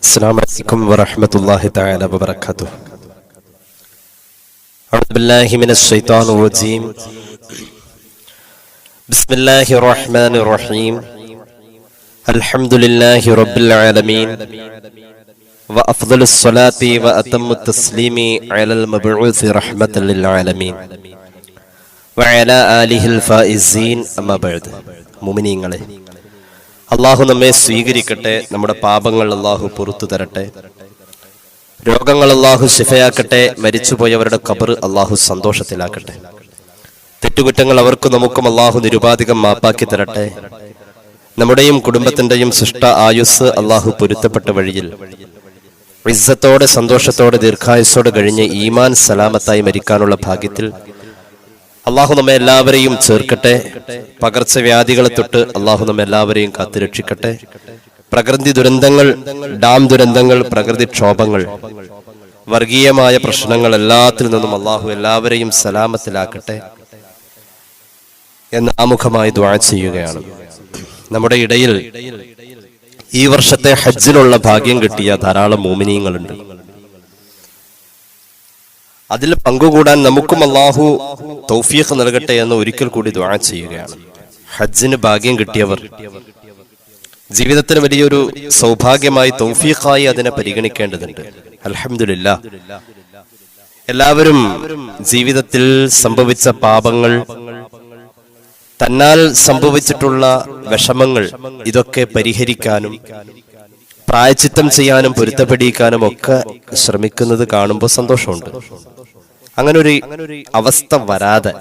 السلام عليكم ورحمة الله تعالى وبركاته. أعوذ بالله من الشيطان الرجيم. بسم الله الرحمن الرحيم. الحمد لله رب العالمين وأفضل الصلاة وأتم التسليم على المبعوث رحمة للعالمين وعلى آله الفائزين أما بعد. മുഅ്മിനീങ്ങളെ, അള്ളാഹു നമ്മെ സ്വീകരിക്കട്ടെ. നമ്മുടെ പാപങ്ങൾ അള്ളാഹു പുറത്തു തരട്ടെ. രോഗങ്ങൾ അള്ളാഹു ശിഫയാക്കട്ടെ. മരിച്ചുപോയവരുടെ ഖബർ അള്ളാഹു സന്തോഷത്തിലാക്കട്ടെ. തെറ്റുകുറ്റങ്ങൾ അവർക്കും നമുക്കും അള്ളാഹു നിരുപാധികം മാപ്പാക്കി തരട്ടെ. നമ്മുടെയും കുടുംബത്തിന്റെയും സൃഷ്ട ആയുസ് അള്ളാഹു പൊരുത്തപ്പെട്ട വഴിയിൽ ഇസ്സത്തോടെ സന്തോഷത്തോടെ ദീർഘായുസ്സോടെ കഴിഞ്ഞ് ഈമാൻ സലാമത്തായി മരിക്കാനുള്ള ഭാഗ്യത്തിൽ അള്ളാഹു നമ്മെ എല്ലാവരെയും ചേർക്കട്ടെ. പകർച്ചവ്യാധികളെ തൊട്ട് അള്ളാഹു നമ്മെ എല്ലാവരെയും കാത്തുരക്ഷിക്കട്ടെ. പ്രകൃതി ദുരന്തങ്ങൾ, ഡാം ദുരന്തങ്ങൾ, പ്രകൃതിക്ഷോഭങ്ങൾ, വർഗീയമായ പ്രശ്നങ്ങൾ എല്ലാത്തിൽ നിന്നും അള്ളാഹു എല്ലാവരെയും സലാമത്തിലാക്കട്ടെ എന്ന് ആമുഖമായി ദുആ ചെയ്യുകയാണ്. നമ്മുടെ ഇടയിൽ ഈ വർഷത്തെ ഹജ്ജിനുള്ള ഭാഗ്യം കിട്ടിയ ധാരാളം മുഅ്മിനീങ്ങളുണ്ട്. അതിൽ പങ്കുകൂടാൻ നമുക്കും അള്ളാഹു തൗഫീഖ് നൽകട്ടെ എന്ന് ഒരിക്കൽ കൂടി ദുആ ചെയ്യുകയാണ്. ഹജ്ജിന് ഭാഗ്യം കിട്ടിയവർ ജീവിതത്തിന് വലിയൊരു സൗഭാഗ്യമായി, തൗഫീഖായി അതിനെ പരിഗണിക്കേണ്ടതുണ്ട്. അൽഹംദുലില്ലാഹ്, എല്ലാവരും ജീവിതത്തിൽ സംഭവിച്ച പാപങ്ങൾ, തന്നാൽ സംഭവിച്ചിട്ടുള്ള വിഷമങ്ങൾ, ഇതൊക്കെ പരിഹരിക്കാനും പ്രായച്ചിത്തം ചെയ്യാനും പൊരുത്തപ്പെടിക്കാനും ഒക്കെ ശ്രമിക്കുന്നത് കാണുമ്പോൾ സന്തോഷമുണ്ട്. അങ്ങനെ ഒരു അവസ്ഥ വരാതെ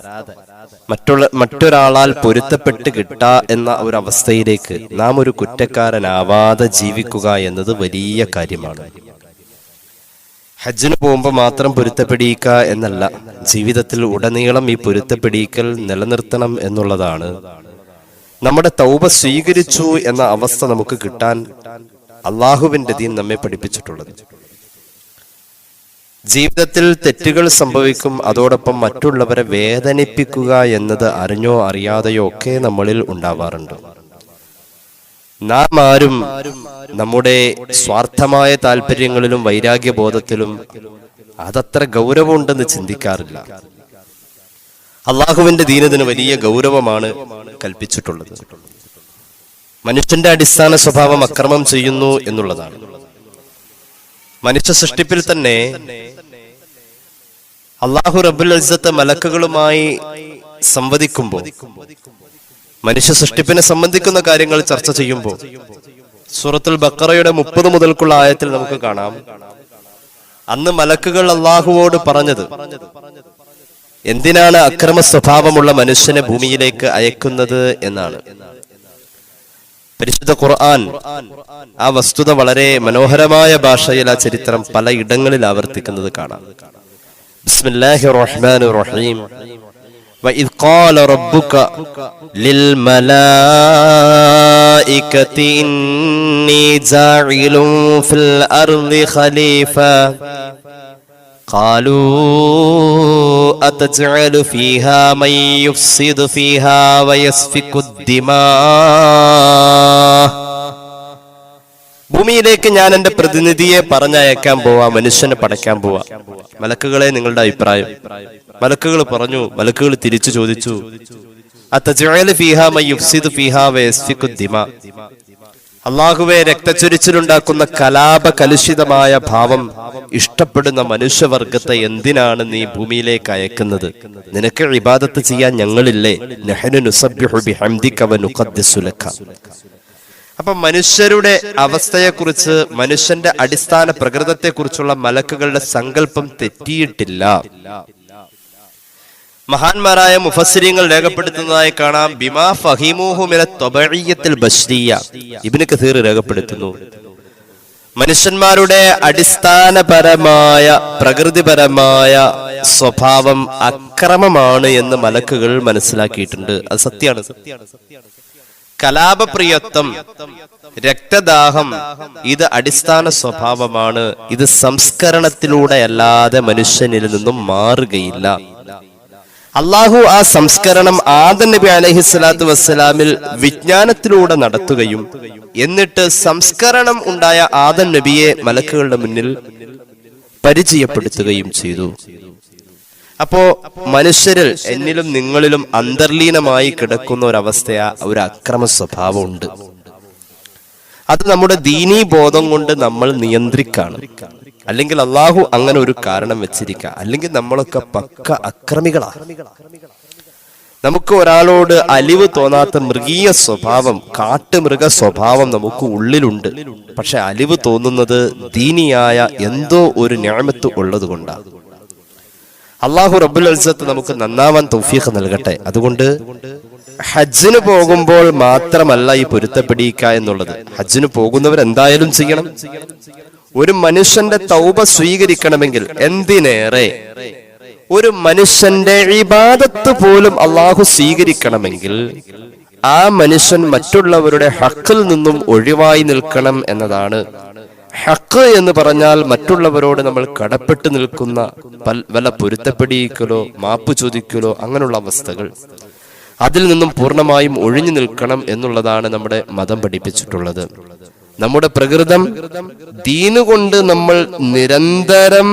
മറ്റൊരാളാൽ പൊരുത്തപ്പെട്ട് കിട്ടാ എന്ന ഒരു അവസ്ഥയിലേക്ക് നാം ഒരു കുറ്റക്കാരനാവാതെ ജീവിക്കുക എന്നത് വലിയ കാര്യമാണ്. ഹജ്ജിന് പോകുമ്പോൾ മാത്രം പൊരുത്തപ്പെടിക്കുക എന്നല്ല, ജീവിതത്തിൽ ഉടനീളം ഈ പൊരുത്തപ്പെടിക്കൽ നിലനിർത്തണം എന്നുള്ളതാണ്. നമ്മുടെ തൗബ സ്വീകരിച്ചു എന്ന അവസ്ഥ നമുക്ക് കിട്ടാൻ അള്ളാഹുവിന്റെ ദീൻ നമ്മെ പഠിപ്പിച്ചിട്ടുള്ളത്. ജീവിതത്തിൽ തെറ്റുകൾ സംഭവിക്കും, അതോടൊപ്പം മറ്റുള്ളവരെ വേദനിപ്പിക്കുക എന്നത് അറിഞ്ഞോ അറിയാതെയോ ഒക്കെ നമ്മളിൽ ഉണ്ടാവാറുണ്ട്. നാം ആരും നമ്മുടെ സ്വാർത്ഥമായ താല്പര്യങ്ങളിലും വൈരാഗ്യബോധത്തിലും അതത്ര ഗൗരവമുണ്ടെന്ന് ചിന്തിക്കാറില്ല. അള്ളാഹുവിന്റെ ദീനത്തിന് വലിയ ഗൗരവമാണ് കൽപ്പിച്ചിട്ടുള്ളത്. മനുഷ്യന്റെ അടിസ്ഥാന സ്വഭാവം അക്രമം ചെയ്യുന്നു എന്നുള്ളതാണ്. മനുഷ്യ സൃഷ്ടിപ്പിൽ തന്നെ അല്ലാഹു റബ്ബുൽ ഇസ്സത്ത് മലക്കുകളുമായി സംവദിക്കുമ്പോൾ, മനുഷ്യ സൃഷ്ടിപ്പിനെ സംബന്ധിക്കുന്ന കാര്യങ്ങൾ ചർച്ച ചെയ്യുമ്പോൾ, സൂറത്തുൽ ബഖറയുടെ 30 മുതൽക്കുള്ള ആയത്തിൽ നമുക്ക് കാണാം, അന്ന് മലക്കുകൾ അള്ളാഹുവോട് പറഞ്ഞത്, എന്തിനാണ് അക്രമ സ്വഭാവമുള്ള മനുഷ്യനെ ഭൂമിയിലേക്ക് അയക്കുന്നത് എന്നാണ്. പരിശുദ്ധ ഖുർആൻ ആ വസ്തുത വളരെ മനോഹരമായ ഭാഷയിൽ ആ ചരിത്രം പല ഇടങ്ങളിൽ ആവർത്തിക്കുന്നത് കാണാം. ബിസ്മില്ലാഹിർ റഹ്മാനിർ റഹീം. വഇദ് ഖാല റബ്ബുക ലിൽ മലായികതി ഇന്നി ജാഇലുൻ ഫിൽ അർളി ഖലീഫ قالوا أتجعل فيها من يفسد فيها ويسفك الدماء. ഭൂമിയിലേക്ക് ഞാൻ എന്റെ പ്രതിനിധിയെ പറഞ്ഞയക്കാൻ പോവാ, മനുഷ്യനെ പടയ്ക്കാൻ പോവാ. മലക്കുകളെ, നിങ്ങളുടെ അഭിപ്രായം? മലക്കുകൾ പറഞ്ഞു, മലക്കുകൾ തിരിച്ചു ചോദിച്ചു, അത്തജഅലു ഫീഹാ മൻ യുഫ്സിദു ഫീഹാ വയസ്ഫിക്കു ദിമാ. അള്ളാഹുവെ, രക്തച്ചൊരിച്ചിലുണ്ടാക്കുന്ന കലാപ കലുഷിതമായ ഭാവം ഇഷ്ടപ്പെടുന്ന മനുഷ്യവർഗത്തെ എന്തിനാണ് നീ ഭൂമിയിലേക്ക് അയക്കുന്നത്? നിനക്ക് ഇബാദത്ത് ചെയ്യാൻ ഞങ്ങളില്ലേ? നഹ്നു നുസബ്ബിഹു ബിഹംദിക വ നുഖദ്ദിസു ലക. അപ്പൊ മനുഷ്യരുടെ അവസ്ഥയെക്കുറിച്ച്, മനുഷ്യന്റെ അടിസ്ഥാന പ്രകൃതത്തെക്കുറിച്ചുള്ള മലക്കുകളുടെ സങ്കല്പം തെറ്റിയിട്ടില്ല. മഹാന്മാരായ മുഫസ്സിരീങ്ങൾ രേഖപ്പെടുത്തുന്നതായി കാണാം, ബിമാ ഫഹിമൂഹു മിനത് തബഇയ്യത്തിൽ ബശ്രിയ്യ. ഇബ്നു കസീർ രേഖപ്പെടുത്തുന്നു, മനുഷ്യന്മാരുടെ അടിസ്ഥാനപരമായ പ്രകൃതിപരമായ സ്വഭാവം അക്രമമാണ് എന്ന് മലക്കുകൾ മനസ്സിലാക്കിയിട്ടുണ്ട്. അത് സത്യമാണ്. കലാപപ്രിയത്വം, രക്തദാഹം, ഇത് അടിസ്ഥാന സ്വഭാവമാണ്. ഇത് സംസ്കരണത്തിലൂടെ അല്ലാതെ മനുഷ്യനിൽ നിന്നും മാറുകയില്ല. അള്ളാഹു ആ സംസ്കരണം ആദം നബി അലൈഹിസ്സലാത്തു വസ്സലാമിൽ വിജ്ഞാനത്തിലൂടെ നടത്തുകയും എന്നിട്ട് സംസ്കരണം ഉണ്ടായ ആദം നബിയെ മലക്കുകളുടെ മുന്നിൽ പരിചയപ്പെടുത്തുകയും ചെയ്തു. അപ്പോ മനുഷ്യരിൽ എന്നിലും നിങ്ങളിലും അന്തർലീനമായി കിടക്കുന്ന ഒരവസ്ഥയാ ഒരു അക്രമ സ്വഭാവമുണ്ട്. അത് നമ്മുടെ ദീനീ ബോധം കൊണ്ട് നമ്മൾ നിയന്ത്രിക്കാണ്. അല്ലെങ്കിൽ അള്ളാഹു അങ്ങനെ ഒരു കാരണം വെച്ചിരിക്കുക. അല്ലെങ്കിൽ നമ്മളൊക്കെ പക്ക അക്രമികളാണ്. നമുക്ക് ഒരാളോട് അലിവ് തോന്നാത്ത മൃഗീയ സ്വഭാവം, കാട്ടുമൃഗ സ്വഭാവം നമുക്ക് ഉള്ളിലുണ്ട്. പക്ഷെ അലിവ് തോന്നുന്നത് ദീനിയായ എന്തോ ഒരു നിഅമത്ത് ഉള്ളത് കൊണ്ടാണ്. അള്ളാഹു റബ്ബുൽ ഇസ്സത്ത് നമുക്ക് നന്നാവാൻ തൗഫീഖ് നൽകട്ടെ. അതുകൊണ്ട് ഹജ്ജിന് പോകുമ്പോൾ മാത്രമല്ല ഈ പൊരുത്തപ്പെടിയിക്കുക എന്നുള്ളത്. ഹജ്ജിന് പോകുന്നവർ എന്തായാലും ചെയ്യണം. ഒരു മനുഷ്യന്റെ തൗബ സ്വീകരിക്കണമെങ്കിൽ എന്തിനേറെ ഒരു മനുഷ്യന്റെ ഇബാദത്ത് പോലും അള്ളാഹു സ്വീകരിക്കണമെങ്കിൽ ആ മനുഷ്യൻ മറ്റുള്ളവരുടെ ഹക്കിൽ നിന്നും ഒഴിവായി നിൽക്കണം എന്നതാണ്. ഹക്ക് എന്ന് പറഞ്ഞാൽ മറ്റുള്ളവരോട് നമ്മൾ കടപ്പെട്ട് നിൽക്കുന്ന വല്ല പൊരുത്തപ്പെടിയിക്കലോ മാപ്പ് ചോദിക്കലോ അങ്ങനെയുള്ള അവസ്ഥകൾ, അതിൽ നിന്നും പൂർണ്ണമായും ഒഴിഞ്ഞു നിൽക്കണം എന്നുള്ളതാണ് നമ്മുടെ മതം പഠിപ്പിച്ചിട്ടുള്ളത്. നമ്മുടെ പ്രകൃതം ദീനുകൊണ്ട് നമ്മൾ നിരന്തരം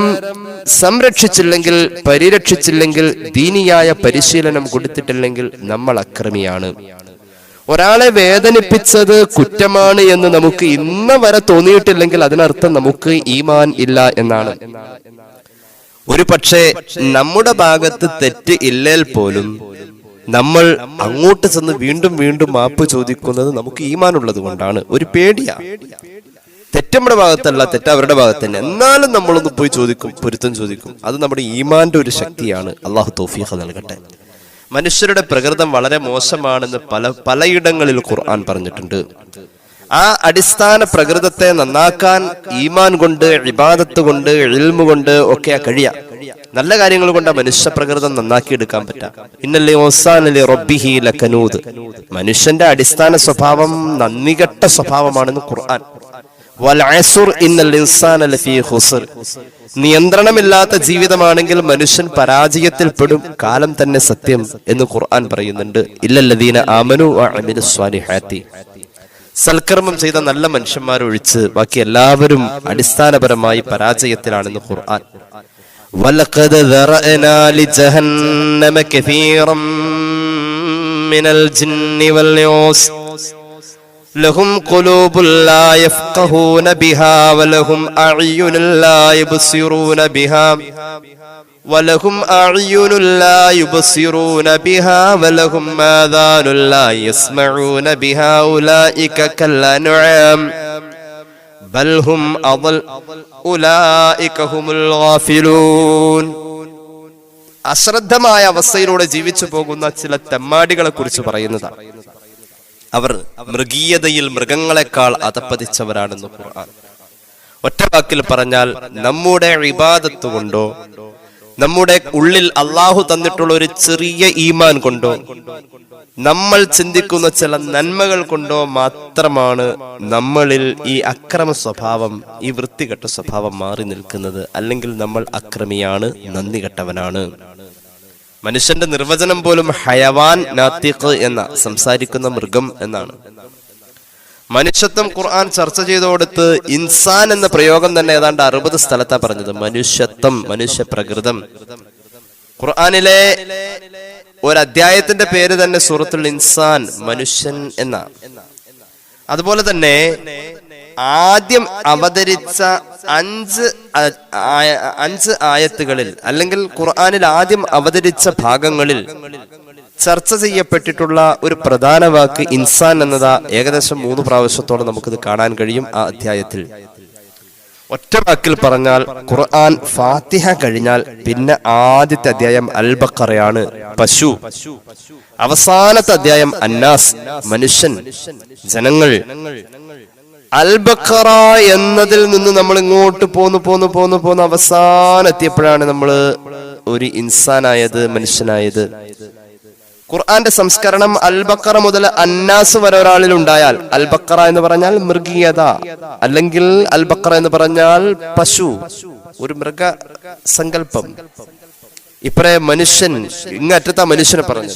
സംരക്ഷിച്ചില്ലെങ്കിൽ, പരിരക്ഷിച്ചില്ലെങ്കിൽ, ദീനിയായ പരിശീലനം കൊടുത്തിട്ടില്ലെങ്കിൽ നമ്മൾ അക്രമിയാണ്. ഒരാളെ വേദനിപ്പിച്ചത് കുറ്റമാണ് എന്ന് നമുക്ക് ഇന്ന് വരെ തോന്നിയിട്ടില്ലെങ്കിൽ അതിനർത്ഥം നമുക്ക് ഈമാൻ ഇല്ല എന്നാണ്. ഒരു പക്ഷേ നമ്മുടെ ഭാഗത്ത് തെറ്റ് ഇല്ലേൽ പോലും നമ്മൾ അങ്ങോട്ട് ചെന്ന് വീണ്ടും വീണ്ടും മാപ്പ് ചോദിക്കുന്നത് നമുക്ക് ഈമാൻ ഉള്ളത് കൊണ്ടാണ്. ഒരു പേടിയാ. തെറ്റ് നമ്മുടെ ഭാഗത്തല്ല, തെറ്റ് അവരുടെ ഭാഗത്ത് തന്നെ. എന്നാലും നമ്മളൊന്ന് പോയി ചോദിക്കും, പൊരുത്തം ചോദിക്കും. അത് നമ്മുടെ ഈമാന്റെ ഒരു ശക്തിയാണ്. അള്ളാഹു തൗഫീഖ് നൽകട്ടെ. മനുഷ്യരുടെ പ്രകൃതം വളരെ മോശമാണെന്ന് പലയിടങ്ങളിൽ ഖുർആൻ പറഞ്ഞിട്ടുണ്ട്. ആ അടിസ്ഥാന പ്രകൃതത്തെ നന്നാക്കാൻ ഈമാൻ കൊണ്ട്, ഇബാദത്ത് കൊണ്ട്, ഇൽമു കൊണ്ട് ഒക്കെ കഴിയാം. നല്ല കാര്യങ്ങൾ കൊണ്ട് മനുഷ്യ പ്രകൃതം നന്നാക്കി എടുക്കാൻ പറ്റാം. ഇന്നലെ ഓസാനലി റബ്ബിഹി ലകനൂദ്, മനുഷ്യന്റെ അടിസ്ഥാന സ്വഭാവം നന്ദികെട്ട സ്വഭാവമാണെന്ന് ഖുർആൻ. വൽ അസ്ർ ഇന്നൽ ഇൻസാന ലഫീ ഖുസ്ർ, നിയന്ത്രണമില്ലാത്ത ജീവിതമാണെങ്കിൽ മനുഷ്യൻ പരാജയത്തിൽപ്പെടും, കാലം തന്നെ സത്യം എന്ന് ഖുർആൻ പറയുന്നുണ്ട്. ഇല്ലല്ലദീന ആമനു വഅമിലുസ് സ്വാലിഹാത്തി, സൽക്കർമ്മം ചെയ്ത നല്ല മനുഷ്യന്മാരൊഴിച്ച് ബാക്കി എല്ലാവരും അടിസ്ഥാനപരമായി പരാജയത്തിലാണെന്ന് ഖുർആൻ. വലഖദ് ദറഅനാ ലിജഹന്നമ കസീറൻ മിനൽ ജിന്നി വൽ ഇൻസ് ലഹും ഖുലൂബുൻ ലാ യഫ്ഖഹൂന ബിഹാ വലഹും അഅ്യുനുൻ ലാ യുബ്സിറൂന ബിഹാ വലഹും അഅ്യുനുൻ ലാ യുബ്സിറൂന ബിഹാ വലഹും ആദാനുൻ ലാ യസ്മഊന ബിഹാ ഉലൈക കൽ അൻആം ബൽ ഹും അദൽ ഉലൈക ഹുമുൽ ഗാഫിലൂൻ. അശ്രദ്ധമായ അവസ്ഥയിലൂടെ ജീവിച്ചു പോകുന്ന ചില തെമ്മാടികളെ കുറിച്ച് പറയുന്നതാണ്. അവർ മൃഗീയതയിൽ മൃഗങ്ങളെക്കാൾ അധപ്പതിച്ചവരാണെന്ന് ഖുർആൻ. ഒറ്റ വാക്കിൽ പറഞ്ഞാൽ നമ്മുടെ ഇബാദത്ത് കൊണ്ടോ നമ്മുടെ ഉള്ളിൽ അള്ളാഹു തന്നിട്ടുള്ള ഒരു ചെറിയ ഈമാൻ കൊണ്ടോ നമ്മൾ ചിന്തിക്കുന്ന ചില നന്മകൾ കൊണ്ടോ മാത്രമാണ് നമ്മളിൽ ഈ അക്രമ സ്വഭാവം, ഈ വൃത്തികെട്ട സ്വഭാവം മാറി നിൽക്കുന്നത്. അല്ലെങ്കിൽ നമ്മൾ അക്രമിയാണ്, നന്ദി കെട്ടവനാണ്. മനുഷ്യന്റെ നിർവചനം പോലും ഹയവാൻ നാത്തിഖ് എന്ന, സംസാരിക്കുന്ന മൃഗം എന്നാണ്. മനുഷ്യത്വം ഖുർആൻ ചർച്ച ചെയ്തോടത്ത് ഇൻസാൻ എന്ന പ്രയോഗം തന്നെ ഏതാണ്ട് 60 സ്ഥലത്താ പറഞ്ഞത്. മനുഷ്യത്വം, മനുഷ്യ പ്രകൃതം. ഖുർആനിലെ ഒരധ്യായത്തിന്റെ പേര് തന്നെ സൂറത്തുൽ ഇൻസാൻ, മനുഷ്യൻ എന്ന. അതുപോലെ തന്നെ ആദ്യം അവതരിച്ച 5 ആയത്തുകളിൽ അല്ലെങ്കിൽ ഖുർആനിൽ ആദ്യം അവതരിച്ച ഭാഗങ്ങളിൽ ചർച്ച ചെയ്യപ്പെട്ടിട്ടുള്ള ഒരു പ്രധാന വാക്ക് ഇൻസാൻ എന്നതാ. ഏകദേശം 3 പ്രാവശ്യത്തോളം നമുക്കിത് കാണാൻ കഴിയും ആ അധ്യായത്തിൽ. ഒറ്റ വാക്കിൽ പറഞ്ഞാൽ ഖുർആൻ ഫാത്തിഹ കഴിഞ്ഞാൽ പിന്നെ ആദ്യത്തെ അധ്യായം അൽ ബഖറയാണ്, പശു. അവസാനത്തെ അധ്യായം അന്നാസ്, മനുഷ്യൻ, ജനങ്ങൾ. അൽ ബഖറ എന്നതിൽ നിന്ന് നമ്മൾ ഇങ്ങോട്ട് പോന്നു അവസാനം എത്തിയപ്പോഴാണ് നമ്മൾ ഒരു ഇൻസാനായത്, മനുഷ്യനായത്. ഖുർആന്റെ സംസ്കരണം അൽ ബഖറ മുതൽ അന്നാസ് വരെ ഒരാളിൽ ഉണ്ടായാൽ, അൽ ബഖറ എന്ന് പറഞ്ഞാൽ മൃഗീയത, അല്ലെങ്കിൽ അൽ ബഖറ എന്ന് പറഞ്ഞാൽ പശു, ഒരു മൃഗ സങ്കല്പം. ഇപ്പറേ മനുഷ്യൻ ഇങ്ങറ്റത്ത മനുഷ്യനെ പറഞ്ഞു.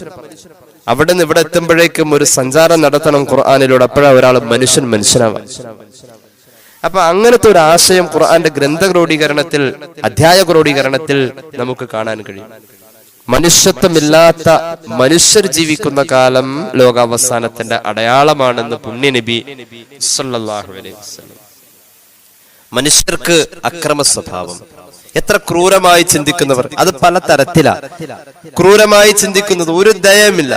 അവിടെ നിന്ന് ഇവിടെ എത്തുമ്പോഴേക്കും ഒരു സഞ്ചാരം നടത്തണം ഖുർആനിലൂടെ. അപ്പോഴാണ് ഒരാൾ മനുഷ്യനാവാം. അപ്പൊ അങ്ങനത്തെ ഒരു ആശയം ഖുർആന്റെ ഗ്രന്ഥക്രോഡീകരണത്തിൽ, അധ്യായ ക്രോഡീകരണത്തിൽ നമുക്ക് കാണാൻ കഴിയും. മനുഷ്യത്വമില്ലാത്ത മനുഷ്യർ ജീവിക്കുന്ന കാലം ലോകാവസാനത്തിന്റെ അടയാളമാണെന്ന് പുണ്യനബി സല്ലല്ലാഹു അലൈഹി വസല്ലം. മനുഷ്യർക്ക് അക്രമ സ്വഭാവം, എത്ര ക്രൂരമായി ചിന്തിക്കുന്നവർ, അത് പല തരത്തിലാണ്. ക്രൂരമായി ചിന്തിക്കുന്നത് ഒരു ദയമില്ല.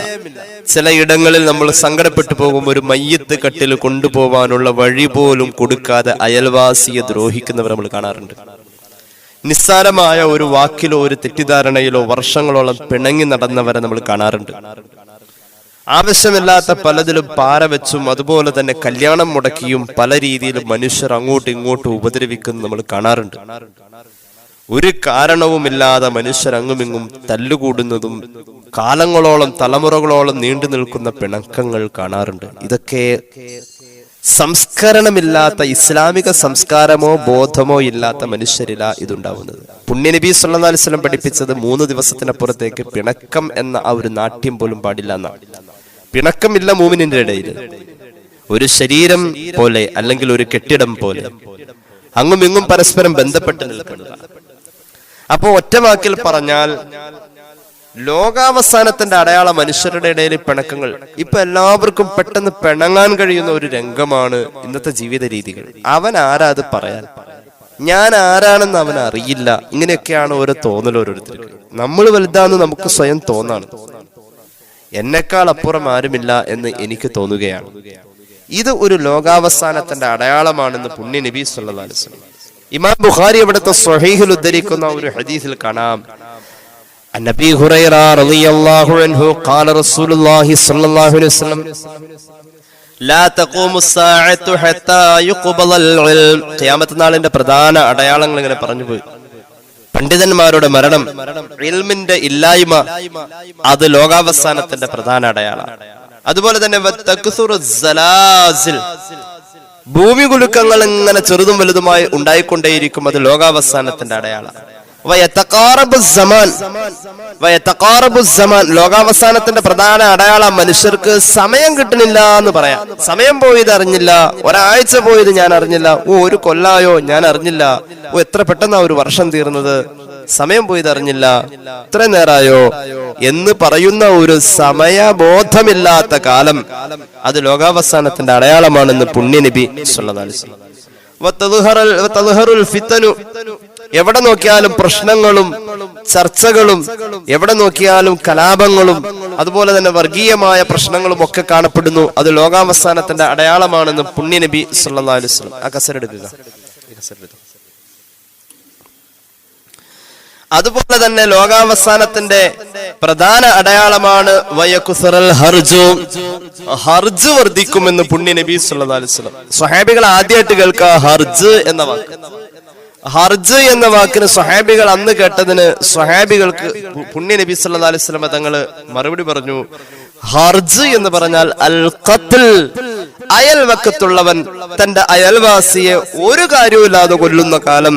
ചില ഇടങ്ങളിൽ നമ്മൾ സങ്കടപ്പെട്ടു പോകും. ഒരു മയ്യത്ത് കട്ടിൽ കൊണ്ടുപോകാനുള്ള വഴി പോലും കൊടുക്കാതെ അയൽവാസിയെ ദ്രോഹിക്കുന്നവർ നമ്മൾ കാണാറുണ്ട്. നിസ്സാരമായ ഒരു വാക്കിലോ ഒരു തെറ്റിദ്ധാരണയിലോ വർഷങ്ങളോളം പിണങ്ങി നടന്നവരെ നമ്മൾ കാണാറുണ്ട്. ആവശ്യമില്ലാത്ത പലതിലും പാര വെച്ചും അതുപോലെ തന്നെ കല്യാണം മുടക്കിയും പല രീതിയിലും മനുഷ്യർ അങ്ങോട്ടും ഇങ്ങോട്ടും ഉപദ്രവിക്കുന്നത് നമ്മൾ കാണാറുണ്ട്. ഒരു കാരണവുമില്ലാതെ മനുഷ്യർ അങ്ങുമിങ്ങും തല്ലുകൂടുന്നതും കാലങ്ങളോളം തലമുറകളോളം നീണ്ടു നിൽക്കുന്ന പിണക്കങ്ങൾ കാണാറുണ്ട്. ഇതൊക്കെ സംസ്കരണമില്ലാത്ത, ഇസ്ലാമിക സംസ്കാരമോ ബോധമോ ഇല്ലാത്ത മനുഷ്യരില ഇതുണ്ടാവുന്നത്. പുണ്യനബി സല്ലല്ലാഹു അലൈഹി വസല്ലം പഠിപ്പിച്ചത് 3 ദിവസത്തിനപ്പുറത്തേക്ക് പിണക്കം എന്ന ആ ഒരു നാട്യം പോലും പാടില്ല എന്നാണ്. പിണക്കമില്ല മൂമിനിന്റെ ഇടയിൽ. ഒരു ശരീരം പോലെ അല്ലെങ്കിൽ ഒരു കെട്ടിടം പോലെ അങ്ങും ഇങ്ങും പരസ്പരം ബന്ധപ്പെട്ട് നിൽക്കുന്നതാണ്. അപ്പോ ഒറ്റവാക്കിൽ പറഞ്ഞാൽ ലോകാവസാനത്തിന്റെ അടയാള മനുഷ്യരുടെ ഇടയിൽ പിണക്കങ്ങൾ. ഇപ്പൊ എല്ലാവർക്കും പെട്ടെന്ന് പിണങ്ങാൻ കഴിയുന്ന ഒരു രംഗമാണ് ഇന്നത്തെ ജീവിത രീതികൾ. അവൻ ആരാ അത് പറയാൻ, ഞാൻ ആരാണെന്ന് അവൻ അറിയില്ല. ഇങ്ങനെയൊക്കെയാണ് ഓരോ തോന്നൽ ഓരോരുത്തർക്ക്. നമ്മൾ വലുതാന്ന് നമുക്ക് സ്വയം തോന്നാണ്. എന്നെക്കാൾ അപ്പുറം ആരുമില്ല എന്ന് എനിക്ക് തോന്നുകയാണ്. ഇത് ഒരു ലോകാവസാനത്തിന്റെ അടയാളമാണെന്ന് പുണ്യ നബി സല്ലല്ലാഹു അലൈഹി വസല്ലം. ഇമാം ബുഖാരി അവിടുത്തെ സ്വഹീഹിൽ ഉദ്ധരിക്കുന്ന ഒരു ഹദീസിൽ കാണാം, അന്നബി ഹുറൈറ റളിയല്ലാഹു അൻഹു ഖാല റസൂലുള്ളാഹി സ്വല്ലല്ലാഹു അലൈഹി വസല്ലം ലാ തഖൂമു സ്സാഅതു ഹത്താ യുഖ്ബലൽ ഇൽം. ഖിയാമത്ത് നാളിന്റെ പ്രധാന അടയാളങ്ങൾ ഇങ്ങനെ പറഞ്ഞുപോയി. പണ്ഡിതന്മാരുടെ മരണം, ഇൽമിന്റെ ഇല്ലായ്മ, അത് ലോകാവസാനത്തിന്റെ പ്രധാന അടയാളമാണ്. അതുപോലെ തന്നെ ഭൂമി കുലുക്കങ്ങൾ ഇങ്ങനെ ചെറുതും വലുതുമായി ഉണ്ടായിക്കൊണ്ടേയിരിക്കും. അത് ലോകാവസാനത്തിന്റെ അടയാളമാണ്. ലോകാവസാനത്തിന്റെ പ്രധാന അടയാളം മനുഷ്യർക്ക് സമയം കിട്ടണില്ല എന്ന് പറയാം. സമയം പോയത് അറിഞ്ഞില്ല, ഒരാഴ്ച പോയത് ഞാൻ അറിഞ്ഞില്ല, ഒരു കൊല്ലായോ ഞാൻ അറിഞ്ഞില്ല, എത്ര പെട്ടെന്നാ ഒരു വർഷം തീർന്നത്, സമയം പോയത് അറിഞ്ഞില്ല, ഇത്ര നേരായോ എന്ന് പറയുന്ന ഒരു സമയബോധമില്ലാത്ത കാലം, അത് ലോകാവസാനത്തിന്റെ അടയാളമാണെന്ന് പുണ്യനബി സല്ലല്ലാഹു അലൈഹി വസല്ലം. എവിടെ നോക്കിയാലും പ്രശ്നങ്ങളും ചർച്ചകളും, എവിടെ നോക്കിയാലും കലാപങ്ങളും അതുപോലെ തന്നെ വർഗീയമായ പ്രശ്നങ്ങളും ഒക്കെ കാണപ്പെടുന്നു. അത് ലോകാവസാനത്തിന്റെ അടയാളമാണെന്ന് പുണ്യനബി സല്ലല്ലാഹു അലൈഹി വസല്ലം. ആ കസരെടുക്കുക. അതുപോലെ തന്നെ ലോകാവസാനത്തിന്റെ പ്രധാന അടയാളമാണ് ഹർജ് വർദ്ധിക്കുമെന്ന് പുണ്യ നബി സല്ലല്ലാഹു അലൈഹി വസല്ലം. സ്വഹാബികൾ ആദ്യമായിട്ട് കേൾക്കുക ഹർജ് എന്ന വാക്ക്. ഹർജ് എന്ന വാക്കിന് സ്വഹാബികൾ അന്ന് കേട്ടതിന് സ്വഹാബികൾക്ക് പുണ്യ നബി സല്ലല്ലാഹു അലൈഹി വസല്ലം തങ്ങള് മറുപടി പറഞ്ഞു, ഹർജ് എന്ന് പറഞ്ഞാൽ അൽ ഖത്ൽ, അയൽവക്കത്തുള്ളവൻ തന്റെ അയൽവാസിയെ ഒരു കാര്യവുമില്ലാതെ കൊല്ലുന്ന കാലം.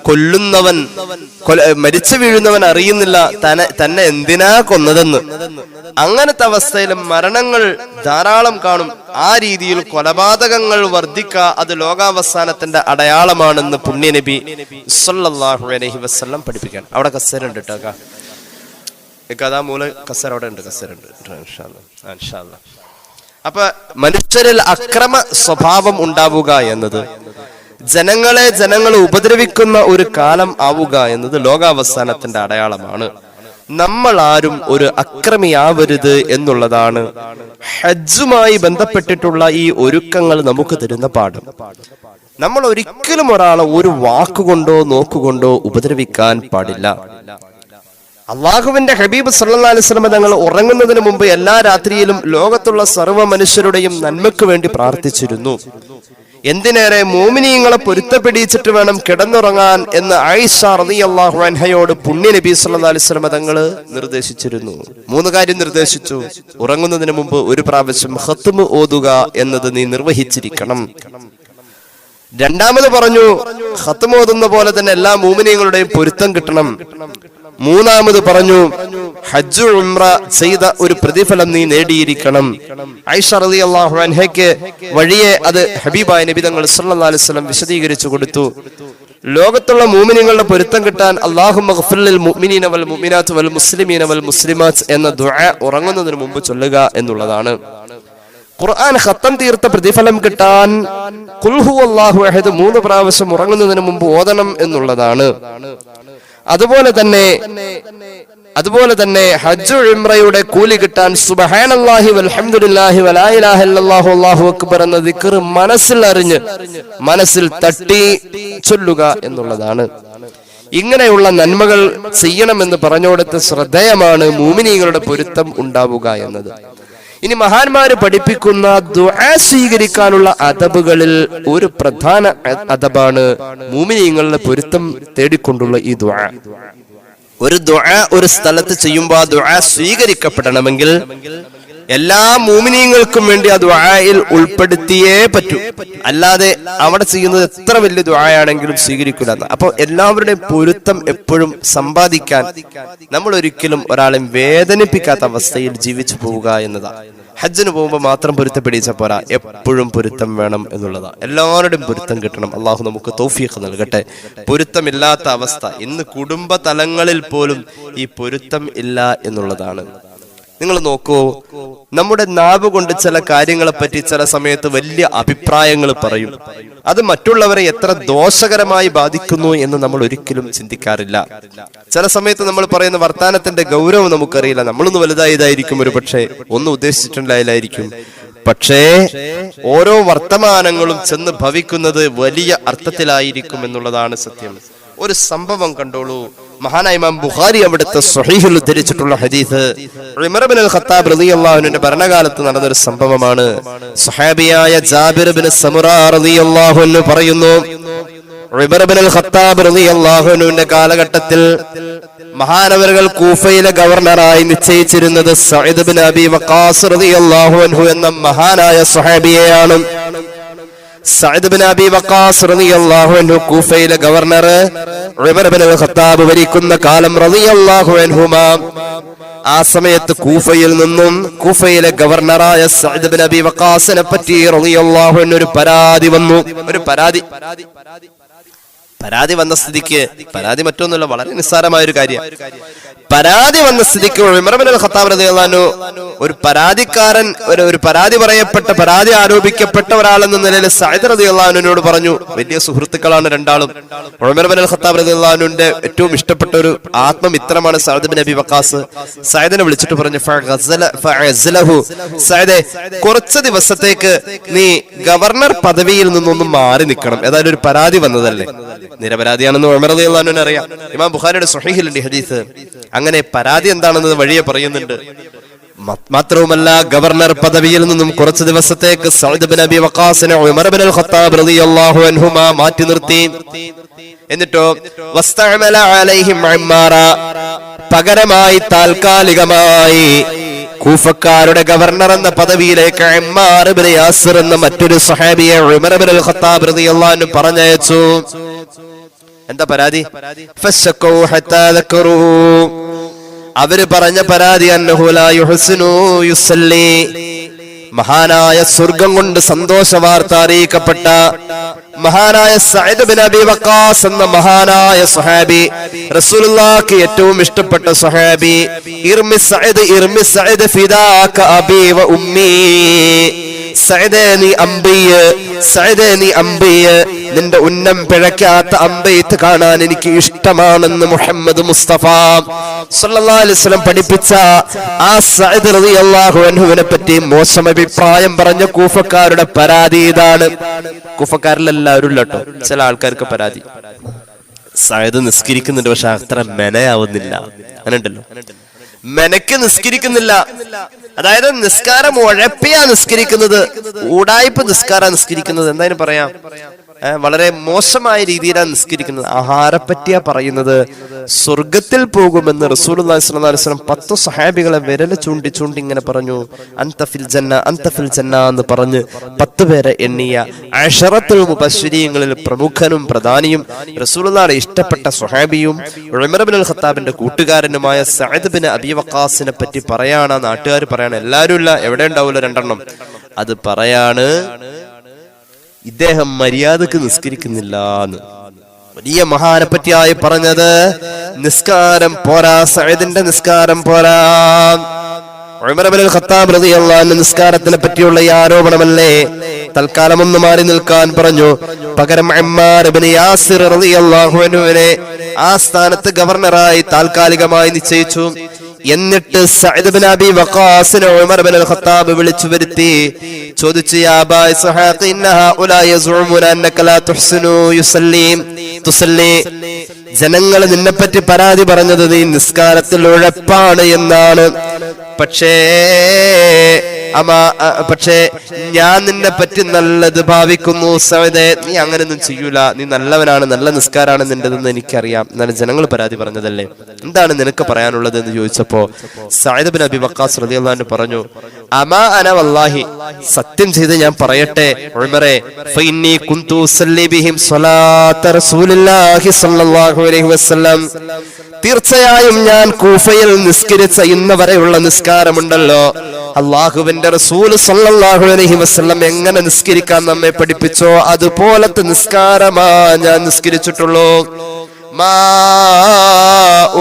കൊല്ലുന്നവൻ, മരിച്ചു വീഴുന്നവൻ അറിയുന്നില്ല തന്നെ എന്തിനാ കൊന്നതെന്ന്. അങ്ങനത്തെ അവസ്ഥയിലും മരണങ്ങൾ ധാരാളം കാണും. ആ രീതിയിൽ കൊലപാതകങ്ങൾ വർദ്ധിക്കുക, അത് ലോകാവസാനത്തിന്റെ അടയാളമാണെന്ന് പുണ്യ നബി സല്ലല്ലാഹു അലൈഹി വസല്ലം പഠിപ്പിക്കാൻ. അവിടെ കസേരണ്ട് കേട്ടോ, അതാ മൂല കസേര അവിടെ ഉണ്ട്, കസേരണ്ട്. ഇൻഷാ അല്ലാഹ്. അപ്പൊ മനുഷ്യരിൽ അക്രമ സ്വഭാവം ഉണ്ടാവുക എന്നത്, ജനങ്ങൾ ഉപദ്രവിക്കുന്ന ഒരു കാലം ആവുക എന്നത് ലോകാവസാനത്തിന്റെ അടയാളമാണ്. നമ്മൾ ആരും ഒരു അക്രമിയാവരുത് എന്നുള്ളതാണ് ഹജ്ജുമായി ബന്ധപ്പെട്ടിട്ടുള്ള ഈ ഒരുക്കങ്ങൾ നമുക്ക് തരുന്ന പാഠം. നമ്മൾ ഒരിക്കലും ഒരാളെ ഒരു വാക്കുകൊണ്ടോ നോക്കുകൊണ്ടോ ഉപദ്രവിക്കാൻ പാടില്ല. അള്ളാഹുവിന്റെ ഹബീബ് സല്ലല്ലാഹു അലൈഹി വസല്ലം തങ്ങൾ ഉറങ്ങുന്നതിന് മുമ്പ് എല്ലാ രാത്രിയിലും ലോകത്തുള്ള സർവ്വ മനുഷ്യരുടെയും നന്മയ്ക്ക് വേണ്ടി പ്രാർത്ഥിച്ചിരുന്നു. എന്തിനേറെ മോമിനീങ്ങളെ പൊരുത്തപ്പെടിച്ചിട്ട് വേണം കിടന്നുറങ്ങാൻ എന്ന് ആയിഷ റളിയല്ലാഹു അൻഹയോട് പുണ്യ നബി സല്ലല്ലാഹു അലൈഹി വസല്ലം തങ്ങൾ നിർദ്ദേശിച്ചിരുന്നു. 3 കാര്യം നിർദ്ദേശിച്ചു. ഉറങ്ങുന്നതിന് മുമ്പ് ഒരു പ്രാവശ്യം ഖത്മ് ഓതുക എന്നത് നീ നിർവഹിച്ചിരിക്കണം. രണ്ടാമത് പറഞ്ഞു, ഖത്മ് ഓതുന്ന പോലെ തന്നെ എല്ലാ മോമിനീങ്ങളുടെയും പൊരുത്തം കിട്ടണം. മൂന്നാമത് പറഞ്ഞു ഹജ്ജ് ഉംറ ചെയ്ത ഒരു പ്രതിഫലം നീ നേടിയിരിക്കണം. ആയിഷ റളിയല്ലാഹു അൻഹയ്ക്ക് വഴിയെ അത് ഹബീബായ നബി തങ്ങൾ സല്ലല്ലാഹു അലൈഹി വസല്ലം വിശദീകരിച്ചു കൊടുത്തു. ലോകത്തുള്ള മുഅ്മിനീങ്ങളുടെ പൊരുത്തം കിട്ടാൻ അല്ലാഹുമ്മ ഗ്ഫിർ ലിൽ മുഅ്മിനീന വൽ മുഅ്മിനാത്ത് വൽ മുസ്ലിമീന വൽ മുസ്ലിമാത്ത് എന്ന ദുആ ഉറങ്ങുന്നതിന് മുമ്പ് ചൊല്ലുക എന്നുള്ളതാണ്. ഖുർആൻ ഖത്തം തീർത്ത പ്രതിഫലം കിട്ടാൻ ഖുൽ ഹുവല്ലാഹു അഹദ് 3 പ്രാവശ്യം ഉറങ്ങുന്നതിന് മുമ്പ് ഓതണം എന്നുള്ളതാണ്. അതുപോലെ തന്നെ ഹജ്ജ് ഉംറയുടെ കൂലി കിട്ടാൻ സുബ്ഹാനല്ലാഹി വൽഹംദുലില്ലാഹി വലാ ഇലാഹ ഇല്ലല്ലാഹു അല്ലാഹു അക്ബർ എന്ന ദിക്ർ മനസ്സിൽ അറിഞ്ഞ് മനസ്സിൽ തട്ടി ചൊല്ലുക എന്നുള്ളതാണ്. ഇങ്ങനെയുള്ള നന്മകൾ ചെയ്യണമെന്ന് പറഞ്ഞുകൊടുത്ത ശ്രദ്ധേയമാണ് മുഅ്മിനീങ്ങളുടെ പൊരുത്തം ഉണ്ടാവുക എന്നത്. ഇനി മഹാന്മാര് പഠിപ്പിക്കുന്ന ദുആ സ്വീകരിക്കാനുള്ള അദബുകളിൽ ഒരു പ്രധാന അദബാണ് മുഅ്മിനീങ്ങളുടെ പൊരുത്തം തേടിക്കൊണ്ടുള്ള ഈ ദുആ. ഒരു ദുആ ഒരു സ്ഥലത്ത് ചെയ്യുമ്പോൾ ആ ദുആ സ്വീകരിക്കപ്പെടണമെങ്കിൽ എല്ലാ മുഅ്മിനീങ്ങൾക്കും വേണ്ടി ആ ദുആയിൽ ഉൾപ്പെടുത്തിയേ പറ്റൂ. അല്ലാതെ അവിടെ ചെയ്യുന്നത് എത്ര വലിയ ദുആയാണെങ്കിലും സ്വീകരിക്കില്ല. അപ്പൊ എല്ലാവരുടെയും പൊരുത്തം എപ്പോഴും സമ്പാദിക്കാൻ നമ്മൾ ഒരിക്കലും ഒരാളെ വേദനിപ്പിക്കാത്ത അവസ്ഥയിൽ ജീവിച്ചു പോവുക എന്നതാണ്. ഹജ്ജിന് പോകുമ്പോൾ മാത്രം പൊരുത്തപ്പെടിച്ച പോരാ, എപ്പോഴും പൊരുത്തം വേണം എന്നുള്ളതാണ്. എല്ലാവരുടെയും പൊരുത്തം കിട്ടണം. അള്ളാഹു നമുക്ക് തൗഫീഖ് നൽകട്ടെ. പൊരുത്തമില്ലാത്ത അവസ്ഥ ഇന്ന് കുടുംബ തലങ്ങളിൽ പോലും ഈ പൊരുത്തം ഇല്ല എന്നുള്ളതാണ്. നിങ്ങൾ നോക്കൂ, നമ്മുടെ നാവ് കൊണ്ട് ചില കാര്യങ്ങളെ പറ്റി ചില സമയത്ത് വലിയ അഭിപ്രായങ്ങൾ പറയും. അത് മറ്റുള്ളവരെ എത്ര ദോഷകരമായി ബാധിക്കുന്നു എന്ന് നമ്മൾ ഒരിക്കലും ചിന്തിക്കാറില്ല. ചില സമയത്ത് നമ്മൾ പറയുന്ന വർത്താനത്തിന്റെ ഗൗരവം നമുക്കറിയില്ല. നമ്മളൊന്ന് വലുതായതായിരിക്കും, ഒരു പക്ഷേ ഒന്നും ഉദ്ദേശിച്ചിട്ടുണ്ടായില്ലായിരിക്കും. പക്ഷേ ഓരോ വർത്തമാനങ്ങളും ചെന്ന് ഭവിക്കുന്നത് വലിയ അർത്ഥത്തിലായിരിക്കും എന്നുള്ളതാണ് സത്യം. ഒരു സംഭവം കണ്ടോളൂ. മഹാനായ ഇമാം ബുഖാരി അവിടുത്തെ സ്വഹീഹിൽ ഉദ്ധരിച്ചിട്ടുള്ള ഹദീസ് ഉമർ ഇബ്നുൽ ഖത്താബ് റളിയല്ലാഹു അൻഹുവിന്റെ ഭരണകാലത്ത് നടന്ന ഒരു സംഭവമാണ്. സ്വഹാബിയായ ജാബിർ ഇബ്നു സമുറ റളിയല്ലാഹു അൻഹു പറയുന്നു, ഉമർ ഇബ്നുൽ ഖത്താബ് റളിയല്ലാഹു അൻഹുവിന്റെ കാലഘട്ടത്തിൽ മഹാനവറുകൾ കൂഫയിലെ ഗവർണറായി നിശ്ചയിച്ചിരുന്നത് സഅദ് ഇബ്നു അബി വഖാസ് റളിയല്ലാഹു അൻഹു എന്ന മഹാനായ സ്വഹാബിയെയാണ്. സഅദ് ഇബ്നു അബി വഖാസ് റളിയല്ലാഹു അൻഹു കൂഫയിലെ ഗവർണർ, ഉമർ ഇബ്നുൽ ഖത്താബ് ഭരിക്കുന്ന കാലം റളിയല്ലാഹു അൻഹുമാ. ആ സമയത്ത് കൂഫയിൽ നിന്നും കൂഫയിലെ ഗവർണറായ സഅദ് ഇബ്നു അബി വഖാസിനെ പറ്റി റളിയല്ലാഹു അൻഹു ഒരു പരാതി വന്നു. ഒരു പരാതി വന്ന സ്ഥിതിക്ക്, പരാതി മറ്റൊന്നുമില്ല, വളരെ നിസ്സാരമായ ഒരു കാര്യം. പരാതി വന്ന സ്ഥിതിക്ക് ഉമർ ഇബ്നുൽ ഖത്താബ് റളിയല്ലാഹു അൻഹു ഒരു പരാതിക്കാരൻ, ഒരു പരാതി പറയപ്പെട്ട, പരാതി ആരോപിക്കപ്പെട്ട ഒരാളെന്ന നിലയിൽ സഅദ് റളിയല്ലാഹു അൻഹുവിനോട് പറഞ്ഞു. വലിയ സുഹൃത്തുക്കളാണ് രണ്ടാളും. ഉമർ ഇബ്നുൽ ഖത്താബ് റളിയല്ലാഹു അൻഹുവിന്റെ ഏറ്റവും ഇഷ്ടപ്പെട്ട ഒരു ആത്മമിത്രമാണ് സഅദ് ഇബ്നു അബി വഖാസ്. സഅദിനെ വിളിച്ചിട്ട് പറഞ്ഞു, ഫഅസ്ലഹു, സഅദേ, കുറച്ച് ദിവസത്തേക്ക് നീ ഗവർണർ പദവിയിൽ നിന്നൊന്നും മാറി നിൽക്കണം. ഏതായാലും ഒരു പരാതി വന്നതല്ലേ, നിരപരാധിയാണെന്ന് ഉമർ റളിയല്ലാഹു അൻഹുവിന് അറിയാം. ഇമാം ബുഖാരിയുടെ സ്വഹീഹിലുണ്ട് ഈ ഹദീസ്. അങ്ങനെ പരാതി എന്താണെന്ന് വഴിയെ പറയുന്നുണ്ട്. മാത്രവുമല്ല, ഗവർണർ പദവിയിൽ നിന്നും കുറച്ച് ദിവസത്തേക്ക് Saad Ibnu Abi വഖാസിനെ Umar ibnul Khattab റളിയല്ലാഹു അൻഹുമാ മാറ്റി നിർത്തി. എന്നിട്ടോ വസ്തഅമല അലൈഹിം അമ്മാറ, പകരമായി താൽക്കാലികമായി കൂഫക്കാരുടെ ഗവർണർ എന്ന പദവിയിലേക്ക് അമ്മാർ ഇബ്നു യാസിർ എന്ന മറ്റൊരു സ്വഹാബിയെ ഉമർ ഇബ്നുൽ ഖത്താബ് റളിയല്ലാഹു അൻഹു പറഞ്ഞയച്ചു. എന്താ പരാതി? ഫശക്കൂ ഹത്താ ദക്കറൂ, അവര് പറഞ്ഞ പരാതി അന്നഹു ലാ യുഹ്സിനു യുസല്ലി, മഹാനായ സ്വർഗം കൊണ്ട് സന്തോഷ വാർത്ത അറിയിക്കപ്പെട്ട മഹാനായ സഅദ് ഇബ്നു അബി വഖാസ് എന്ന മഹാനായ സ്വഹാബി, റസൂലുള്ളാഹിക്ക് ഏറ്റവും ഇഷ്ടപ്പെട്ട സ്വഹാബി, ഇർമി സഅദ് ഫിദാക അബി വ ഉമ്മി, സഅദേ നീ അംബിയ്, നിന്റെ ഉന്നം പിഴയ്ക്കാത്ത അമ്പെയ്ത്ത് കാണാൻ എനിക്ക് ഇഷ്ടമാണെന്ന് മുഹമ്മദ് മുസ്തഫ സല്ലല്ലാഹു അലൈഹി വസല്ലം പഠിപ്പിച്ച ആ സഅദ് റളിയല്ലാഹു അൻഹുവിനെ പറ്റി മോശം അഭിപ്രായം പറഞ്ഞ കൂഫക്കാരുടെ പരാതി ഇതാണ്. കൂഫക്കാരിലെല്ലാവരും ഇല്ലട്ടോ, ചില ആൾക്കാർക്ക് പരാതി, സഅദ് നിസ്കരിക്കുന്നുണ്ട് പക്ഷെ അത്ര മെനയാവുന്നില്ല. അങ്ങനെ ഉണ്ടല്ലോ, മെനക്ക് നിസ്കരിക്കുന്നില്ല. അതായത് നിസ്കാരം ഉഴപ്പിയാ നിസ്കരിക്കുന്നത്, ഊടായ്പ നിസ്കാര നിസ്കരിക്കുന്നത്. എന്തായാലും പറയാം, വളരെ മോശമായ രീതിയിലാണ് നിസ്കരിക്കുന്നത്. ആഹാരപ്പറ്റിയാ പറയുന്നത്. സ്വർഗത്തിൽ പോകുമെന്ന് റസൂലുള്ളാഹി സ്വല്ലല്ലാഹു അലൈഹി വസല്ലം 10 സഹാബികളെ വിരൽ ചൂണ്ടി ചൂണ്ടി ഇങ്ങനെ പറഞ്ഞു, അൻത ഫിൽ ജന്ന അൻത ഫിൽ ജന്ന എന്ന് പറഞ്ഞ് 10 പേരെ എണ്ണിയ അശറത്തുൽ മുബശ്ശിരീങ്ങളിൽ പ്രമുഖനും പ്രധാനിയും റസൂലുള്ളാഹിയുടെ ഇഷ്ടപ്പെട്ട സ്വഹാബിയും ഉമർ ഇബ്നുൽ ഖത്താബിന്റെ കൂട്ടുകാരനുമായ സഅദ് ബിൻ അബി വഖാസിനെ പറ്റി പറയാണ്. നാട്ടുകാർ പറയാണ്, എല്ലാവരും ഇല്ല, എവിടെ ഉണ്ടാവില്ല 2 എണ്ണം. അത് പറയാണ്, ഇദ്ദേഹം മര്യാദക്ക് നിസ്കരിക്കുന്നില്ല എന്ന്. വലിയ മഹാനെ പറ്റിയായി പറഞ്ഞത് നിസ്കാരം പോരാ, സഅദിന്റെ നിസ്കാരം പോരാ. ഉമർ ഇബ്നുൽ ഖത്താബ് റളിയല്ലാഹു അൻഹു നിസ്കാരത്തിനെ പറ്റിയുള്ള ഈ ആരോപണമല്ലേ തൽക്കാലം ഒന്ന് മാറി നിൽക്കാൻ പറഞ്ഞു. പകരം അമ്മാർ ഇബ്നു യാസിർ റളിയല്ലാഹു അൻഹുവിനെ ആ സ്ഥാനത്ത് ഗവർണറായി താൽക്കാലികമായി നിശ്ചയിച്ചു. എന്നിട്ട് Saad bin Abi വഖാസിനെ Umar ibnul Khattab വിളിച്ചു വരുത്തി ചോദിച്ചു, യാ അബാ ഇസ്ഹാഖ് ഇന്നഹാ ഉലാ യസ്ഉമുന അന്നക ലാ തുഹ്സിനു തുസല്ലി. ജനങ്ങൾ നിന്നെപ്പറ്റി പരാതി പറഞ്ഞത് നീ നിസ്കാരത്തിൽ ഉഴപ്പാണ് എന്നാണ്. പക്ഷേ ഞാൻ നിന്നെ പറ്റി നല്ലത് ഭാവിക്കുന്നു സഅദേ, നീ അങ്ങനെയൊന്നും ചെയ്യൂല, നീ നല്ലവനാണ്, നല്ല നിസ്കാരാണ് നിന്റെതെന്ന് എനിക്കറിയാം, എന്നാലും ജനങ്ങൾ പരാതി പറഞ്ഞതല്ലേ, എന്താണ് നിനക്ക് പറയാനുള്ളത് എന്ന് ചോദിച്ചപ്പോ സഅദ് ബിൻ അബി വഖാസ് റളിയല്ലാഹു അൻഹു പറഞ്ഞു, അമാ അന വല്ലാഹി, സത്യം ചെയ്ത് ഞാൻ പറയട്ടെ ഉമറേ, ഫഇന്നി കുന്തു ഉസല്ലി ബിഹിം സ്വലാത്ത റസൂലുള്ളാഹി സ്വല്ലല്ലാഹു അലൈഹി വസല്ലം, തീർച്ചയായും ഞാൻ കൂഫയിൽ നിസ്കരിച്ച ഇന്ന് വരെയുള്ള നിസ്കാരമുണ്ടല്ലോ, അള്ളാഹുവിന്റെ റസൂൽ സല്ലല്ലാഹു അലൈഹി വസല്ലം എങ്ങനെ നിസ്കരിക്കാൻ നമ്മെ പഠിപ്പിച്ചോ അതുപോലത്തെ നിസ്കാരമാ ഞാൻ നിസ്കരിച്ചിട്ടുള്ളൂ. മാ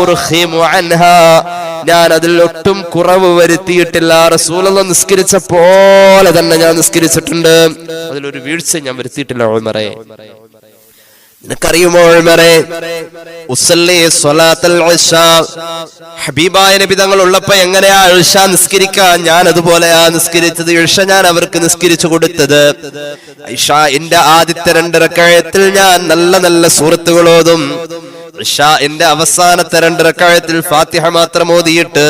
ഉർഹിമു അൻഹാ, ഞാൻ അതിൽ ഒട്ടും കുറവ് വരുത്തിയിട്ടില്ല. റസൂലുള്ളാഹി നിസ്കരിച്ച പോലെ തന്നെ ഞാൻ നിസ്കരിച്ചിട്ടുണ്ട്, അതിലൊരു വീഴ്ച ഞാൻ വരുത്തിയിട്ടില്ല ഉമറേ. നിനക്കറിയുമോ ഉമറേ, ഉസല്ലി സ്വലാത്തൽ ഇശാ, ഹബീബായ നബി തങ്ങൾ ഉള്ളപ്പോ എങ്ങനെയാ ഇശ നിസ്കരിക്കാൻ, ഞാൻ അതുപോലെയാ നിസ്കരിച്ചത്. ഇശ ഞാൻ അവർക്ക് നിസ്കരിച്ചു കൊടുത്തത്. ഇശ എന്റെ ആദ്യത്തെ 2 റക്അത്തിൽ ഞാൻ നല്ല നല്ല സൂറത്തുകൾ ഓതും. ഇശാ എന്റെ അവസാനത്തെ 2 റക്അത്തിൽ ഫാത്തിഹ മാത്രം ഓതിയിട്ട്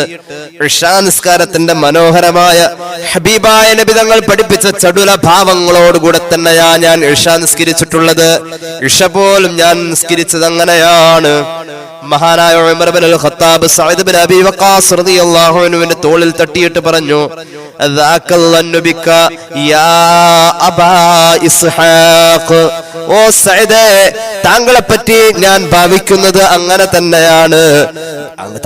ഇശാ നിസ്കാരത്തിന്റെ മനോഹരമായ ഹബീബായ നബി തങ്ങൾ പഠിപ്പിച്ച ചടുല ഭാവങ്ങളോടുകൂടെ തന്നെയാ ഞാൻ ഇശാ നിസ്കരിച്ചിട്ടുള്ളത്. ഇശ പോലും ഞാൻ നിസ്കരിച്ചത് അങ്ങനെയാണ്. മഹാനായ Umar ibnul Khattab Saad bin Abi Waqqas റളിയല്ലാഹു അൻഹുവിന്റെ തോളിൽ തട്ടിയിട്ട് പറഞ്ഞു, ദാകല്ലന്നു ബിക യാ അബാ ഇസ്ഹാഖ്, ഓ സഅദേ, താങ്കളെ പറ്റി ഞാൻ ഭാവിക്കുന്നത് അങ്ങനെ തന്നെയാണ്,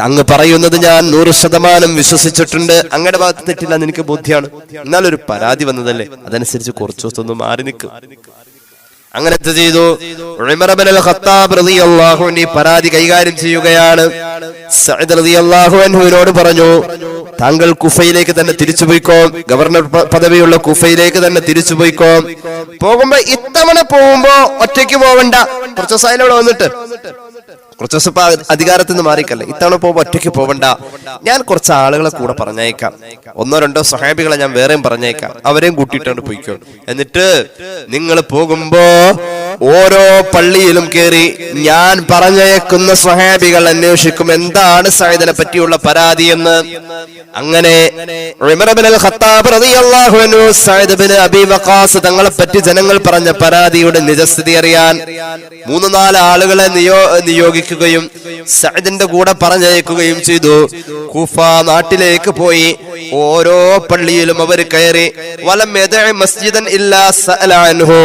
അങ്ങ് പറയുന്നത് ഞാൻ 100% വിശ്വസിച്ചിട്ടുണ്ട്, അങ്ങയുടെ ഭാഗത്ത് തെറ്റില്ലെന്ന് എനിക്ക് ബോധ്യമാണ്. എന്നാലൊരു പരാതി വന്നതല്ലേ, അതനുസരിച്ച് കുറച്ചു ദിവസം ഒന്ന് മാറി നിൽക്കും. അങ്ങനെ ചെയ്തു. ഉമർ ഇബ്നുൽ ഖത്താബ് റളിയല്ലാഹു അൻഹു പരാതി കൈകാര്യം ചെയ്യുകയാണ്. സഅദ് റളിയല്ലാഹു അൻഹുവിനോട് പറഞ്ഞു, താങ്കൾ കുഫയിലേക്ക് തന്നെ തിരിച്ചുപോയിക്കോ, ഗവർണർ പദവിയുള്ള കുഫയിലേക്ക് തന്നെ തിരിച്ചുപോയിക്കോ. പോകുമ്പോ ഇത്തവണ പോകുമ്പോ ഒറ്റയ്ക്ക് പോവണ്ട, കുറച്ച് ദിവസം ഇവിടെ വന്നിട്ട് കുറച്ച് ദിവസം അധികാരത്തിൽ നിന്ന് മാറിക്കല്ലേ, ഇത്തവണ പോകുമ്പോ ഒറ്റയ്ക്ക് പോവണ്ട, ഞാൻ കുറച്ച് ആളുകളെ കൂടെ പറഞ്ഞേക്കാം, 1-2 സ്വഹാബികളെ ഞാൻ വേറെയും പറഞ്ഞേക്കാം, അവരെയും കൂട്ടിയിട്ടാണ് പോയിക്കോ. എന്നിട്ട് നിങ്ങൾ പോകുമ്പോ ഓരോ പള്ളിയിലും കയറി ഞാൻ പറഞ്ഞേക്കുന്ന സ്വഹാബികൾ അന്വേഷിക്കും എന്താണ് സഅദിനെ പറ്റിയുള്ള പരാതി എന്ന്. അങ്ങനെ ഉമർ ഇബ്നുൽ ഖത്താബ് റളിയല്ലാഹു അൻഹു സഅദ് ബിൻ അബി വഖാസ് തങ്ങളെ പറ്റി ജനങ്ങൾ പറഞ്ഞ പരാതിയുടെ നിജസ്ഥിതി അറിയാൻ 3-4 ആളുകളെ നിയോഗിക്കുകയും സഅദിന്റെ കൂടെ പറഞ്ഞയക്കുകയും ചെയ്തു. കൂഫ നാട്ടിലേക്ക് പോയി ഓരോ പള്ളിയിലും അവർ കയറി. വലം യദഅ മസ്ജിദൻ ഇല്ലാ സഅല അൻഹു,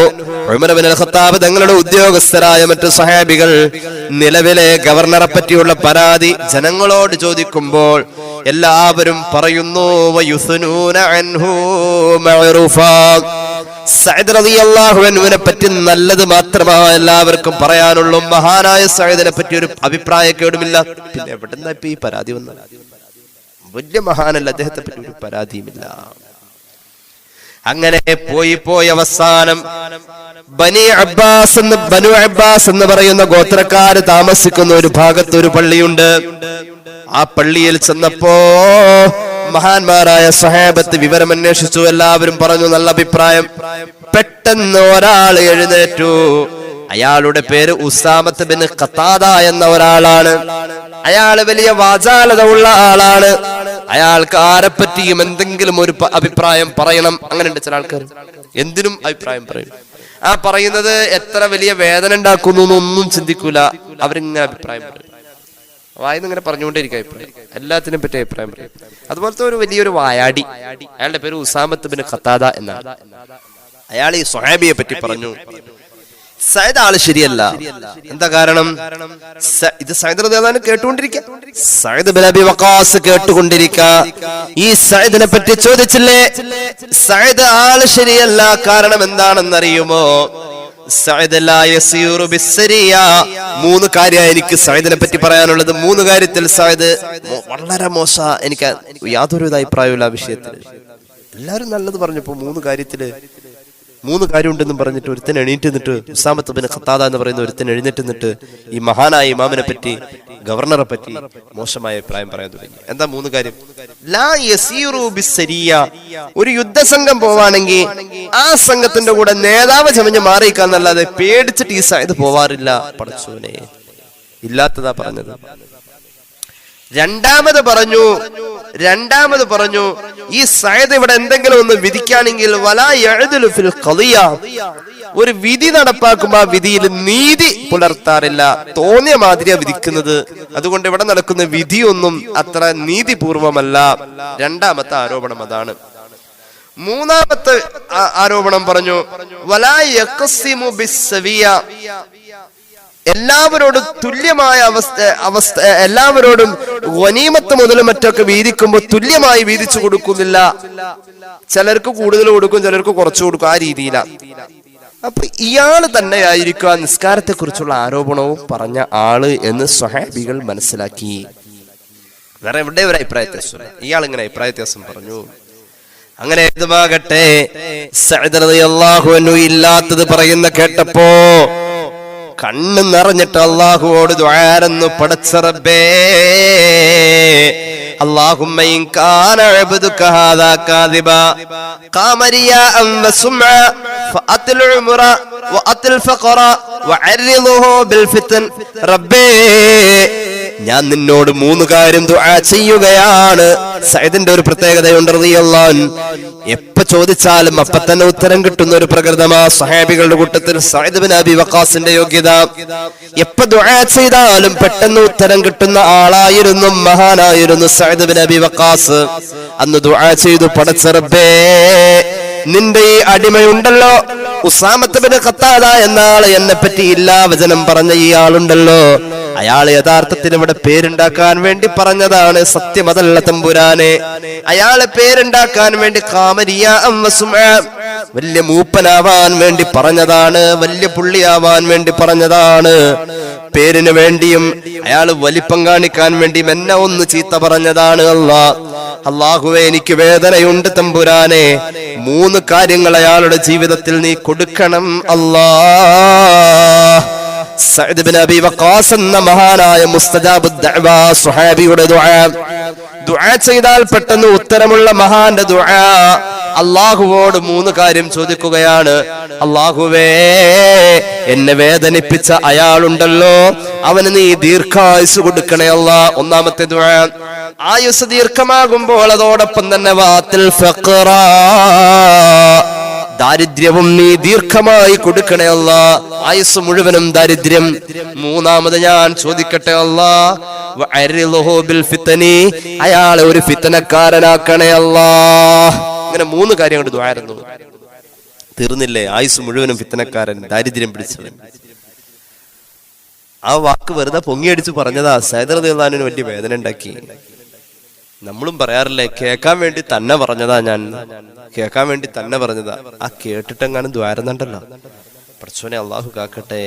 ഉമർ ഇബ്നുൽ ഖത്താബ് തങ്ങളുടെ ഉദ്യോഗസ്ഥരായ മറ്റു സഹാബികൾ നിലവിലെ ഗവർണറെ പറ്റിയുള്ള പരാതി ജനങ്ങളോട് ചോദിക്കുമ്പോൾ എല്ലാവരും പറയുന്നു വയുസ്നൂന അൻഹു മഅറൂഫാ, സഅദ് റളിയല്ലാഹു അൻഹുവിനെ പറ്റി നല്ലത് മാത്രമാണ് എല്ലാവർക്കും പറയാനുള്ളൂ. മഹാനായ സഅദിനെ പറ്റി ഒരു അഭിപ്രായക്കേടുമില്ല. പിന്നെ എവിടെന്നാ ഇപ്പൊ ഈ പരാതി വന്നത്? വലിയ മഹാനല്ല, അദ്ദേഹത്തെ പറ്റി ഒരു പരാതിയുമില്ല. അങ്ങനെ പോയി അവസാനം ബനു അബ്ബാസ് എന്ന് പറയുന്ന ഗോത്രക്കാര് താമസിക്കുന്ന ഒരു ഭാഗത്ത് ഒരു പള്ളിയുണ്ട്. ആ പള്ളിയിൽ ചെന്നപ്പോ മഹാന്മാരായ സ്വഹാബത്ത് വിവരം അന്വേഷിച്ചു. എല്ലാവരും പറഞ്ഞു നല്ല അഭിപ്രായം. പെട്ടെന്ന് ഒരാൾ എഴുന്നേറ്റു. അയാളുടെ പേര് ഉസാമത്ത് ബിൻ ഖതാദ എന്ന ഒരാളാണ്. അയാള് വലിയ വാചാലത ഉള്ള ആളാണ്. അയാൾക്ക് ആരെപ്പറ്റിയും എന്തെങ്കിലും ഒരു അഭിപ്രായം പറയണം. അങ്ങനെയുണ്ട് ചില ആൾക്കാർ, എന്തിനും അഭിപ്രായം പറയും. ആ പറയുന്നത് എത്ര വലിയ വേദന ഉണ്ടാക്കുന്നു എന്നൊന്നും ചിന്തിക്കൂല. അവരിങ്ങനെ അഭിപ്രായം പറയും, വായിന്ന് ഇങ്ങനെ പറഞ്ഞുകൊണ്ടേയിരിക്കും അഭിപ്രായം, എല്ലാത്തിനും പറ്റി അഭിപ്രായം പറയും. അതുപോലത്തെ ഒരു വലിയൊരു വായാടി, അയാളുടെ പേര് ഉസാമത്ത് ബിൻ ഖത്താദ എന്നാണ്. അയാൾ ഈ സ്വഹാബിയെ പറ്റി പറഞ്ഞു, സയ്യിദ് ആള് ശരിയല്ല. എന്താ കാരണം? ഇത് സയ്യിദ് റളിയല്ലാഹു അൻഹു കേട്ടുകൊണ്ടിരിക്കുക, സയ്യിദ് ബിൻ അബി വഖാസ് കേട്ടുകൊണ്ടിരിക്കുക. ഈ സയ്യിദിനെ പറ്റി ചോദിച്ചില്ലേ, സയ്യിദ് ആള് ശരിയല്ല. കാരണം എന്താണെന്നറിയുമോ? മൂന്ന് കാര്യം എനിക്ക് സയ്യിദിനെ പറ്റി പറയാനുള്ളത്. മൂന്ന് കാര്യത്തിൽ സയ്യിദ് വളരെ മോശ, എനിക്ക് യാതൊരു അഭിപ്രായമില്ല ആ വിഷയത്തിൽ. എല്ലാവരും നല്ലത് പറഞ്ഞപ്പോ മൂന്ന് കാര്യം ഉണ്ടെന്നും പറഞ്ഞിട്ട് ഒരുത്തൻ എണീറ്റ് നിന്നിട്ട്, ഉസാമത്ത് ബിൻ ഖത്താദ എന്ന് പറയുന്ന ഒരുത്തൻ എഴുന്നേറ്റ് നിന്നിട്ട് ഈ മഹാനായ ഇമാമിനെ പറ്റി, ഗവർണറെ പറ്റി മോശമായ അഭിപ്രായം പറയാൻ തുടങ്ങി. എന്താ മൂന്ന് കാര്യം? ലാ യസീറു ബിസ്സരിയ, ഒരു യുദ്ധസംഘം പോവാണെങ്കിൽ ആ സംഘത്തിന്റെ കൂടെ നേതാവ് ചമഞ്ഞ് മാറിയിക്കാന്നല്ലാതെ പേടിച്ചിട്ട് ഈ സയ്യിദ് പോവാറില്ല. പടച്ചോനെ, ഇല്ലാത്തതാ പറഞ്ഞത്. രണ്ടാമത് പറഞ്ഞു ഈ സയ്യിദ് ഇവിടെ എന്തെങ്കിലും ഒന്ന് വിധിക്കുകയാണെങ്കിൽ വലാ യഅ്ദിലു ഫിൽ ഖളിയ, ഒരു വിധി നടപ്പാക്കുമ്പോ ആ വിധിയിൽ നീതി പുലർത്താറില്ല, തോന്നിയ മാതിരിയാ വിധിക്കുന്നത്. അതുകൊണ്ട് ഇവിടെ നടക്കുന്ന വിധിയൊന്നും അത്ര നീതിപൂർവമല്ല. രണ്ടാമത്തെ ആരോപണം അതാണ്. മൂന്നാമത്തെ ആരോപണം പറഞ്ഞു വലാ യഖ്സിമു ബിസ്സവിയ, എല്ലാവരോടും തുല്യമായ അവസ്ഥ എല്ലാവരോടും ഗനീമത്ത് മുതലും മറ്റൊക്കെ വീതിക്കുമ്പോൾ തുല്യമായി വീതിച്ചു കൊടുക്കുന്നില്ല. ചിലർക്ക് കൂടുതൽ കൊടുക്കും, ചിലർക്ക് കുറച്ചു കൊടുക്കും, ആ രീതിയിലാണ്. അപ്പൊ ഇയാള് തന്നെയായിരിക്കും ആ നിസ്കാരത്തെ കുറിച്ചുള്ള ആരോപണവും പറഞ്ഞ ആള് എന്ന് സ്വഹാബികൾ മനസ്സിലാക്കി. വേറെ എവിടെ ഒരു അഭിപ്രായ വ്യത്യാസം, ഇയാൾ ഇങ്ങനെ അഭിപ്രായ വ്യത്യാസം പറഞ്ഞു. അങ്ങനെ ഏതുമാകട്ടെ, സഅദ് റളിയല്ലാഹു അൻഹു ഇല്ലാത്തത് പറയുന്ന കേട്ടപ്പോ കണ്ണ് നിറഞ്ഞിട്ട് അല്ലാഹുവോട് ദുആരന്നു, പടച്ച റബ്ബേ, اللهم إن كان عبدك هذا كاذبا قام رياء وسمعا فأطل العمر وأطل الفقر وعرضه بالفتن. ربي ഞാൻ നിന്നോട് മൂന്ന് കാര്യം ദുആ ചെയ്യുകയാണ്. സയ്യിദിന്റെ ഒരു പ്രത്യേകതയുണ്ട് റളിയല്ലാഹു അൻഹു, എപ്പ ചോദിച്ചാലും അപ്പൊ തന്നെ ഉത്തരം കിട്ടുന്ന ഒരു പ്രകൃതമാ സ്വഹാബികളുടെ കൂട്ടത്തിൽ സയ്യിദ് ബിൻ അബി വഖാസിന്റെ യോഗ്യത. എപ്പ ദുആ ചെയ്താലും പെട്ടെന്ന് ഉത്തരം കിട്ടുന്ന ആളായിരുന്നു, മഹാനായിരുന്നു സയ്യിദ് ബിൻ അബി വഖാസ്. അന്ന് ദുആ ചെയ്തു, പടച്ച റബ്ബേ, നിന്റെ ഈ അടിമയുണ്ടല്ലോ ഉസാമത്ത് ബിൻ ഖത്താദ എന്ന ആള്, എന്നെ പറ്റി ഇല്ലാ വചനം പറഞ്ഞ ഈ ആളുണ്ടല്ലോ, അയാൾ യഥാർത്ഥത്തിൽ ഇവിടെ പേരുണ്ടാക്കാൻ വേണ്ടി പറഞ്ഞതാണ്, സത്യമതല്ല തമ്പുരാനെ. അയാളെ പേരുണ്ടാക്കാൻ വേണ്ടി വലിയ മൂപ്പനാവാൻ വേണ്ടി പറഞ്ഞതാണ്, വലിയ പുള്ളിയാവാൻ വേണ്ടി പറഞ്ഞതാണ്. പേരിന് വേണ്ടിയും അയാള് വലിപ്പം കാണിക്കാൻ വേണ്ടിയും എന്നെ ഒന്ന് ചീത്ത പറഞ്ഞതാണ്. അല്ലാഹുവേ, എനിക്ക് വേദനയുണ്ട് തമ്പുരാനെ. മൂന്ന് കാര്യങ്ങൾ അയാളുടെ ജീവിതത്തിൽ നീ കൊടുക്കണം അല്ലാഹ്. സഅദ് ബിൻ അബി വഖാസ് എന്ന മഹാനായ മുസ്തജാബുദ് ദഅവ സ്വഹാബിയുടെ ദുആ ചെയ്താൽ പെട്ടെന്ന് ഉത്തരമുള്ള മഹാന്റെ ദുആ, അല്ലാഹുവോട് മൂന്ന് കാര്യം ചോദിക്കുകയാണ്. അല്ലാഹുവേ, എന്നെ വേദനിപ്പിച്ച അയാളുണ്ടല്ലോ, അവന് നീ ദീർഘായുസ് കൊടുക്കണേ അല്ലാ. ഒന്നാമത്തെ ദുആ. ആയുസ് ദീർഘമാകുമ്പോൾ അതോടൊപ്പം തന്നെ വാത്തിൽ ഫഖറ, ദാരിദ്ര്യവും നീ ദീർഘമായി കൊടുക്കണേ അല്ലാ, ആയുസ് മുഴുവനും ദാരിദ്ര്യം. മൂന്നാമത് ഞാൻ ചോദിക്കട്ടെ അല്ലാ, വഅരിളുഹു ബിൽ ഫിതനി, അയാളെ ഒരു ഫിത്തനക്കാരനാക്കണേ അല്ലാ. ഇങ്ങനെ മൂന്ന് കാര്യം കൊണ്ട് ദുആയിരുന്നു. തീർന്നില്ലേ? ആയുസ് മുഴുവനും ഫിത്തനക്കാരൻ, ദാരിദ്ര്യം പിടിച്ചവൻ. ആ വാക്ക് വെറുതെ പൊങ്ങിയടിച്ച് പറഞ്ഞതാ. സയ്യിദ് റളിയല്ലാഹു അൻഹു വലിയ വേദന ഉണ്ടാക്കി. നമ്മളും പറയാറില്ലേ, കേൾക്കാൻ വേണ്ടി തന്നെ പറഞ്ഞതാ, ഞാൻ കേൾക്കാൻ വേണ്ടി തന്നെ പറഞ്ഞതാ. ആ കേട്ടിട്ടെങ്ങാനും ദ്വാരുന്നുണ്ടല്ലോ. പടച്ചോനെ അള്ളാഹു കാക്കട്ടെ.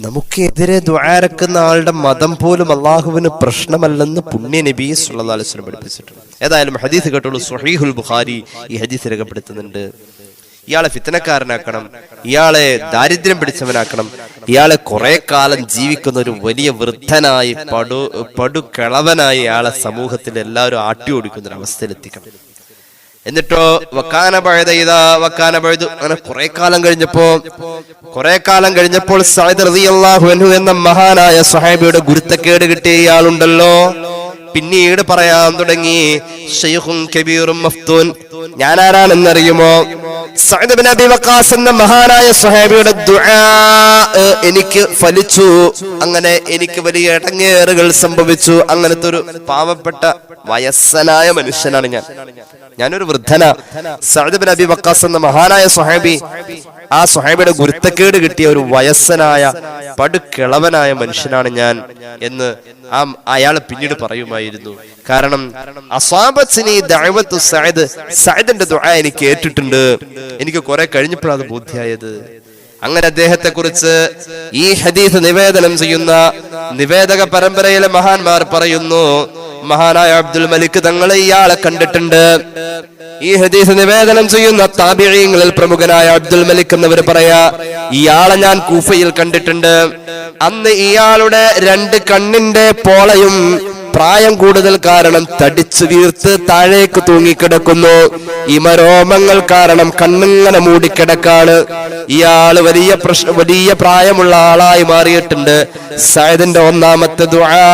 നമുക്കെതിരെ ദ്വാരക്കുന്ന ആളുടെ മതം പോലും അള്ളാഹുവിന് പ്രശ്നമല്ലെന്ന് പുണ്യ നബി സല്ലല്ലാഹു അലൈഹി വസല്ലം പഠിപ്പിച്ചിട്ടുണ്ട്. ഏതായാലും ഹദീസ് കേട്ടോളൂ. സ്വഹീഹുൽ ബുഖാരി ഈ ഹദീസ് രേഖപ്പെടുത്തുന്നുണ്ട്. ഇയാളെ ഫിത്തനക്കാരനാക്കണം, ഇയാളെ ദാരിദ്ര്യം പിടിച്ചവനാക്കണം, ഇയാളെ കുറെ കാലം ജീവിക്കുന്ന ഒരു വലിയ വൃദ്ധനായി പടുകിളവനായി ഇയാളെ സമൂഹത്തിൽ എല്ലാവരും ആട്ടി ഓടിക്കുന്ന ഒരു അവസ്ഥയിലെത്തിക്കണം. എന്നിട്ടോ വക്കാന പഴുതു അങ്ങനെ കുറെ കാലം കഴിഞ്ഞപ്പോൾ സഅദ് റളിയല്ലാഹു അൻഹു എന്ന മഹാനായ സ്വഹാബിയുടെ ഗുരുത്തക്കേട് കിട്ടിയ ഇയാളുണ്ടല്ലോ, പിന്നീട് പറയാൻ തുടങ്ങി, ശൈഖുൻ കബീറും മഫ്തൂൻ, ഞാൻ ആരാണെന്നറിയുമോ? സഅദ് ഇബ്നു അബീ വഖാസ് എന്ന മഹാനായ സ്വഹാബിയുടെ ദുആ എനിക്ക് ഫലിച്ചു. അങ്ങനെ എനിക്ക് വലിയ ഇടങ്ങേറുകൾ സംഭവിച്ചു. അങ്ങനത്തെ ഒരു പാവപ്പെട്ട വയസ്സനായ മനുഷ്യനാണ് ഞാനൊരു വൃദ്ധന. സഅദ് ഇബ്നു അബീ വഖാസ് എന്ന മഹാനായ സ്വഹാബി, ആ സ്വഹാബിയുടെ ഗുരുത്തക്കേട് കിട്ടിയ ഒരു വയസ്സനായ പടുകിളവനായ മനുഷ്യനാണ് ഞാൻ എന്ന് അയാൾ പിന്നീട് പറയുമായിരുന്നു. കാരണം അസ്വാബത്നി ദഅവത്തു സഅദ്, സഅദിന്റെ ദുആ എനിക്ക് കേട്ടിട്ടുണ്ട്. എനിക്ക് കുറെ കഴിഞ്ഞപ്പോഴാണ് അത് ബോധ്യമായത്. അങ്ങനെ അദ്ദേഹത്തെ കുറിച്ച് ഈ ഹദീസ് നിവേദനം ചെയ്യുന്ന നിവേദക പരമ്പരയിലെ മഹാന്മാർ പറയുന്നു, മഹാനായ അബ്ദുൽ മലിക് തങ്ങളെ ഇയാളെ കണ്ടിട്ടുണ്ട്. ഈ ഹദീസ് നിവേദനം ചെയ്യുന്ന താബിഈങ്ങളിൽ പ്രമുഖനായ അബ്ദുൽ മലിക് എന്നവർ പറയാ, ഇയാളെ ഞാൻ കൂഫയിൽ കണ്ടിട്ടുണ്ട്. അന്ന് ഇയാളുടെ 2 കണ്ണിന്റെ പോളയും പ്രായം കൂടുതൽ കാരണം തടിച്ചു വീർത്ത് താഴേക്ക് തൂങ്ങിക്കിടക്കുന്നു. ഇമരോമങ്ങൾ കാരണം കണ്ണിങ്ങനെ മൂടിക്കിടക്കാണ്. ഇയാള് വലിയ പ്രായമുള്ള ആളായി മാറിയിട്ടുണ്ട്. സഅദിന്റെ ഒന്നാമത്തെ ദുആ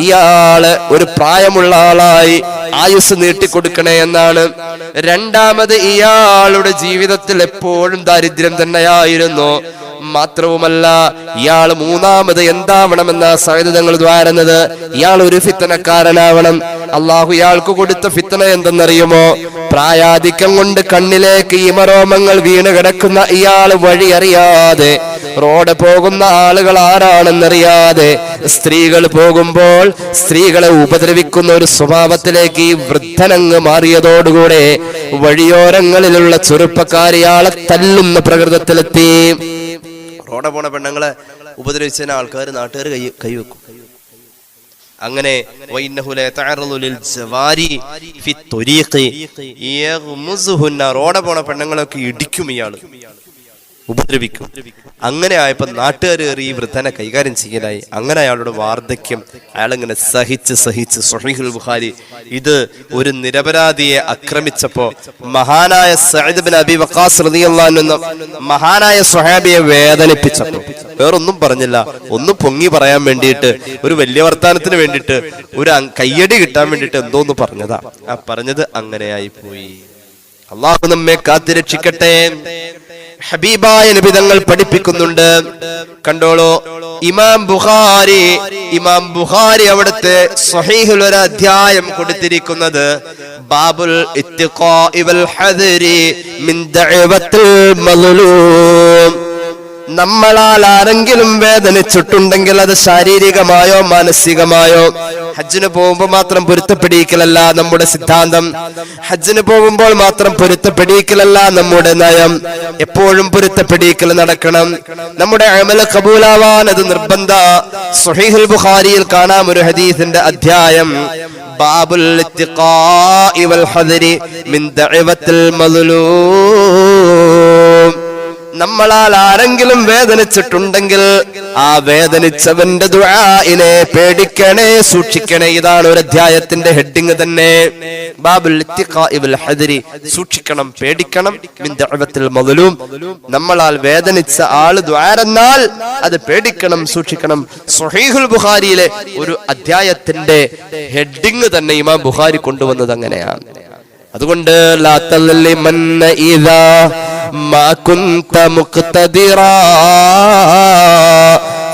ഇയാള് ഒരു പ്രായമുള്ള ആളായി ആയുസ് നീട്ടിക്കൊടുക്കണേ എന്നാണ്. രണ്ടാമത് ഇയാളുടെ ജീവിതത്തിൽ എപ്പോഴും ദാരിദ്ര്യം തന്നെയായിരുന്നു. മാത്രവുമല്ല, ഇയാൾ മൂന്നാമത് എന്താവണമെന്ന സഅദ് തങ്ങൾ ദ്വാരുന്നത്, ഇയാൾ ഒരു ഫിത്തനക്കാരനാവണം. അള്ളാഹു ഇയാൾക്ക് കൊടുത്ത ഫിത്തന എന്തെന്നറിയുമോ? പ്രായാധിക്യം കൊണ്ട് കണ്ണിലേക്ക് ഇമരോമങ്ങൾ വീണ് കിടക്കുന്ന ഇയാൾ വഴി അറിയാതെ, റോഡ് പോകുന്ന ആളുകൾ ആരാണെന്നറിയാതെ, സ്ത്രീകൾ പോകുമ്പോൾ സ്ത്രീകളെ ഉപദ്രവിക്കുന്ന ഒരു സ്വഭാവത്തിലേക്ക് ഈ വൃദ്ധനങ്ങ് മാറിയതോടുകൂടെ വഴിയോരങ്ങളിലുള്ള ചെറുപ്പക്കാർ ഇയാളെ തല്ലുന്ന പ്രകൃതത്തിലെത്തി. റോഡ പോണ പെണ്ണുങ്ങളെ ഉപദ്രവിച്ചതിന് ആൾക്കാർ, നാട്ടുകാർ കൈവെക്കും. അങ്ങനെ റോഡ പോണ പെണ്ണുങ്ങളൊക്കെ ഇടിക്കും, ഇയാള് ഉപദ്രവിക്കും. അങ്ങനെ ആയപ്പോ നാട്ടുകാർ കയറി ഈ വൃദ്ധനെ കൈകാര്യം ചെയ്യലായി. അങ്ങനെ അയാളുടെ വാർദ്ധക്യം അയാളിങ്ങനെ സഹിച്ച് സ്വഹീഹുൽ ബുഖാരി ഇത് ഒരു നിരപരാധിയെ ആക്രമിച്ചപ്പോ മഹാനായ സഅദ് ഇബ്നു അബീ വഖാസ് റളിയല്ലാഹു അൻഹു മഹാനായ സ്വഹാബിയെ വേദനിപ്പിച്ചപ്പോ വേറൊന്നും പറഞ്ഞില്ല, ഒന്ന് പൊങ്ങി പറയാൻ വേണ്ടിയിട്ട്, ഒരു വലിയ വർത്താനത്തിന് വേണ്ടിയിട്ട്, ഒരു കയ്യടി കിട്ടാൻ വേണ്ടിയിട്ട് എന്തോന്ന് പറഞ്ഞതാ. ആ പറഞ്ഞത് അങ്ങനെയായി പോയി. അള്ളാഹു നമ്മെ കാത്തിരക്ഷിക്കട്ടെ. ഹബീബായ നബി തങ്ങൾ പഠിപ്പിക്കുന്നുണ്ട്, കണ്ടോളൂ. ഇമാം ബുഖാരി അവിടുത്തെ സ്വഹീഹുൽ ഒരു അധ്യായം കൊടുത്തിരിക്കുന്നത് ബാബുൽ ഇത്തിഖാഇ വൽ ഹദരി മിൻ ദഅവത്തിൽ മദ്ലൂം. നമ്മളാൽ ആരെങ്കിലും വേദനിച്ചിട്ടുണ്ടെങ്കിൽ അത് ശാരീരികമായോ മാനസികമായോ, ഹജ്ജിന് പോകുമ്പോൾ മാത്രം പൊരുത്തപ്പെടിക്കലല്ല നമ്മുടെ സിദ്ധാന്തം. ഹജ്ജിന് പോകുമ്പോൾ മാത്രം പൊരുത്തപ്പെടിക്കലല്ല നമ്മുടെ നയം. എപ്പോഴും പൊരുത്തപ്പെടിക്കൽ നടക്കണം. നമ്മുടെ അമൽ ഖബൂലാവാൻ അത് നിർബന്ധ. സ്വഹീഹുൽ ബുഖാരിയിൽ കാണാം ഒരു ഹദീസിന്റെ അധ്യായം, ബാബുൽ ഇത്തിഖാഇ വൽ ഹദരി മിൻ ദഅവത്തിൽ മദ്ലൂം. നമ്മളാൽ ആരെങ്കിലും വേദനിച്ചിട്ടുണ്ടെങ്കിൽ ആ വേദനിച്ചവന്റെ ദുആഇനെ പേടിക്കണേ, സൂക്ഷിക്കണേ. ഇതാണ് ഒരു അധ്യായത്തിന്റെ ഹെഡിങ് തന്നെ. ബാബുൽ ഇത്തിഖാഇ വൽ ഹദരി, സൂക്ഷിക്കണം, പേടിക്കണം. മിൻ ദഅവത്തിൽ മദ്ലൂം, നമ്മളാൽ വേദനിച്ച ആള് ദുആരെന്നാൽ അത് പേടിക്കണം, സൂക്ഷിക്കണം. സ്വഹീഹുൽ ബുഖാരിയിലെ ഒരു അധ്യായത്തിന്റെ ഹെഡിങ് തന്നെ ഇമാം ബുഖാരി കൊണ്ടുവന്നത് അങ്ങനെയാണ്. അതുകൊണ്ട് ലാ തൽലിമന്ന ഇദാ മാ കുൻത മുഖ്തദിറാ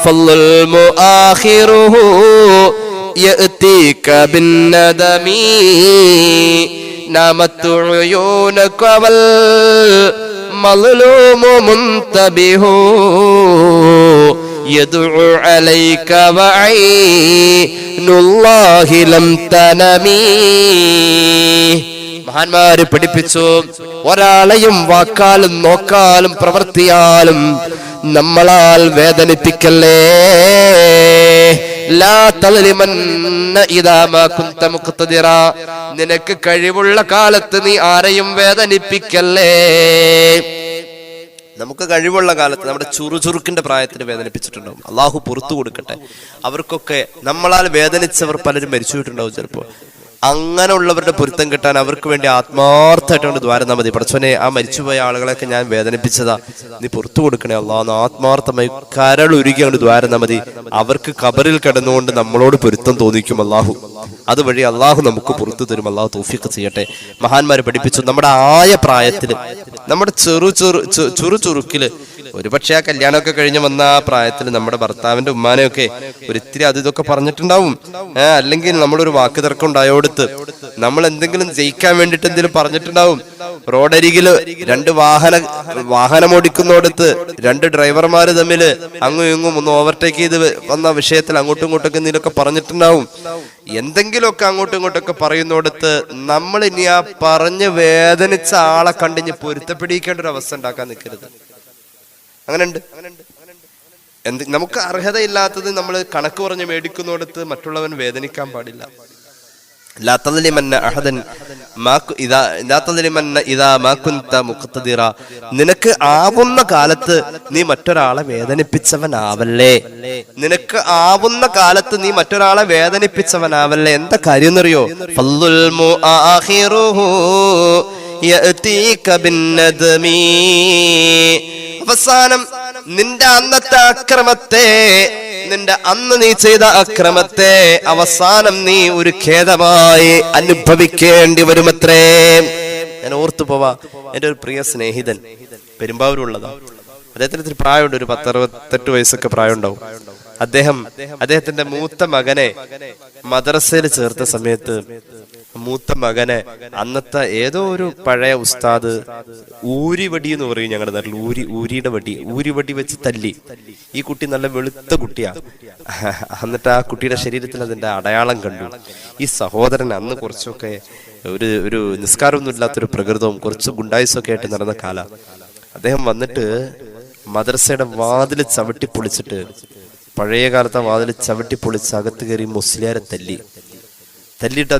ഫൽമു ആഖിറുഹു യഅതീക ബിന്നദമി നാമത്തു ഉയൂനക വൽ മദ്ലൂമു മുൻതബിഹു യദ്ഉ അലൈക വഅയ്നുല്ലാഹി ലം തനമി. മഹാന്മാര് പഠിപ്പിച്ചു, ഒരാളെയും വാക്കാലും നോക്കാലും പ്രവർത്തിയാലും നമ്മളാൽ വേദനിപ്പിക്കല്ലേ. ലാ തൽലിമന്ന ഇദാ മാ കുൻത മുഖ്തദിറാ, നിനക്ക് കഴിവുള്ള കാലത്ത് നീ ആരെയും വേദനിപ്പിക്കല്ലേ. നമുക്ക് കഴിവുള്ള കാലത്ത് നമ്മുടെ ചുറുചുറുക്കിന്റെ പ്രായത്തിന് വേദനിപ്പിച്ചിട്ടുണ്ടാവും. അള്ളാഹു പുറത്തു കൊടുക്കട്ടെ. അവർക്കൊക്കെ നമ്മളാൽ വേദനിച്ചവർ പലരും മരിച്ചുപോയിട്ടുണ്ടാവും. ചിലപ്പോൾ അങ്ങനെയുള്ളവരുടെ പൊരുത്തം കിട്ടാൻ അവർക്ക് വേണ്ടി ആത്മാർത്ഥമായിട്ടുണ്ട് ദ്വാരം മതി. പടച്ചോനെ, ആ മരിച്ചുപോയ ആളുകളൊക്കെ ഞാൻ വേദനിപ്പിച്ചതാ, നീ പുറത്തു കൊടുക്കണേ അല്ലാഹ് എന്ന് ആത്മാർത്ഥമായി കരളുരുകി അങ്ങോട്ട് ദ്വാരം മതി. അവർക്ക് ഖബറിൽ കിടന്നുകൊണ്ട് നമ്മളോട് പൊരുത്തം തോന്നിക്കും അല്ലാഹു. അതുവഴി അല്ലാഹു നമുക്ക് പുറത്തു തരും. അല്ലാഹു തൗഫീഖ് ചെയ്യട്ടെ. മഹാന്മാര് പഠിപ്പിച്ചു, നമ്മുടെ ആയ പ്രായത്തില്, നമ്മുടെ ചുറുചുറുക്കില്, ഒരുപക്ഷെ ആ കല്യാണമൊക്കെ കഴിഞ്ഞ് വന്ന ആ പ്രായത്തിൽ നമ്മുടെ ഭർത്താവിന്റെ ഉമ്മാനെയൊക്കെ ഒരിത്തിരി അത് ഇതൊക്കെ പറഞ്ഞിട്ടുണ്ടാവും. അല്ലെങ്കിൽ നമ്മളൊരു വാക്ക് തർക്കം ഉണ്ടായോടുത്ത് നമ്മൾ എന്തെങ്കിലും ജയിക്കാൻ വേണ്ടിട്ട് എന്തെങ്കിലും പറഞ്ഞിട്ടുണ്ടാവും. റോഡരികില് വാഹനം ഓടിക്കുന്നോടത്ത് രണ്ട് ഡ്രൈവർമാര് തമ്മില് അങ്ങും ഇങ്ങും ഒന്ന് ഓവർടേക്ക് ചെയ്ത് വന്ന വിഷയത്തിൽ അങ്ങോട്ടും ഇങ്ങോട്ടൊക്കെ എന്തെങ്കിലുമൊക്കെ പറഞ്ഞിട്ടുണ്ടാവും. എന്തെങ്കിലുമൊക്കെ അങ്ങോട്ടും ഇങ്ങോട്ടൊക്കെ പറയുന്നോടത്ത് നമ്മൾ ഇനി ആ പറഞ്ഞ് വേദനിച്ച ആളെ കണ്ടിഞ്ഞ് പൊരുത്തപ്പെടിക്കേണ്ട ഒരു അവസ്ഥ ഉണ്ടാക്കാൻ നിൽക്കരുത്. അങ്ങനെയുണ്ട്. നമുക്ക് അർഹതയില്ലാത്തത് നമ്മൾ കണക്ക് പറഞ്ഞ് മേടിക്കുന്നോടത്ത് മറ്റുള്ളവൻ വേദനിക്കാൻ പാടില്ല. നിനക്ക് ആവുന്ന കാലത്ത് നീ മറ്റൊരാളെ വേദനിപ്പിച്ചവനാവല്ലേ. നിനക്ക് ആവുന്ന കാലത്ത് നീ മറ്റൊരാളെ വേദനിപ്പിച്ചവനാവല്ലേ. എന്താ കാര്യം എന്നറിയോ? അവസാനം നിന്റെ അന്നത്തെ അക്രമത്തെ, നിന്റെ അന്ന് നീ ചെയ്ത അക്രമത്തെ അവസാനം നീ ഒരു ഖേദമായി അനുഭവിക്കേണ്ടി വരുമത്രേ. ഞാൻ ഓർത്തു പോവാ, എന്റെ ഒരു പ്രിയ സ്നേഹിതൻ പെരുമ്പാവൂരുള്ളതാ. അദ്ദേഹത്തിന് ഇത്തിരി പ്രായമുണ്ട്, ഒരു 10-68 വയസ്സൊക്കെ പ്രായം ഉണ്ടാവും. അദ്ദേഹത്തിന്റെ മൂത്ത മകനെ മദ്രസയിൽ ചേർത്ത സമയത്ത് മൂത്ത മകനെ അന്നത്തെ ഏതോ ഒരു പഴയ ഉസ്താദ് ഊരിവടി എന്ന് പറയും ഞങ്ങളുടെ നാട്ടിൽ. ഊരിവടി വെച്ച് തല്ലി. ഈ കുട്ടി നല്ല വെളുത്ത കുട്ടിയാ. എന്നിട്ട് ആ കുട്ടിയുടെ ശരീരത്തിൽ അതിന്റെ അടയാളം കണ്ടു. ഈ സഹോദരൻ അന്ന് കുറച്ചൊക്കെ ഒരു നിസ്കാരമൊന്നും ഇല്ലാത്തൊരു പ്രകൃതവും കുറച്ച് ഗുണ്ടായുസൊക്കെ ആയിട്ട് നടന്ന കാല. അദ്ദേഹം വന്നിട്ട് മദ്രസയുടെ വാതില് ചവിട്ടി പൊളിച്ചിട്ട്, പഴയ കാലത്തെ വാതില് ചവിട്ടി പൊളിച്ച് അകത്ത് കയറി മുസ്ലിയാരെ തല്ലിയിട്ട്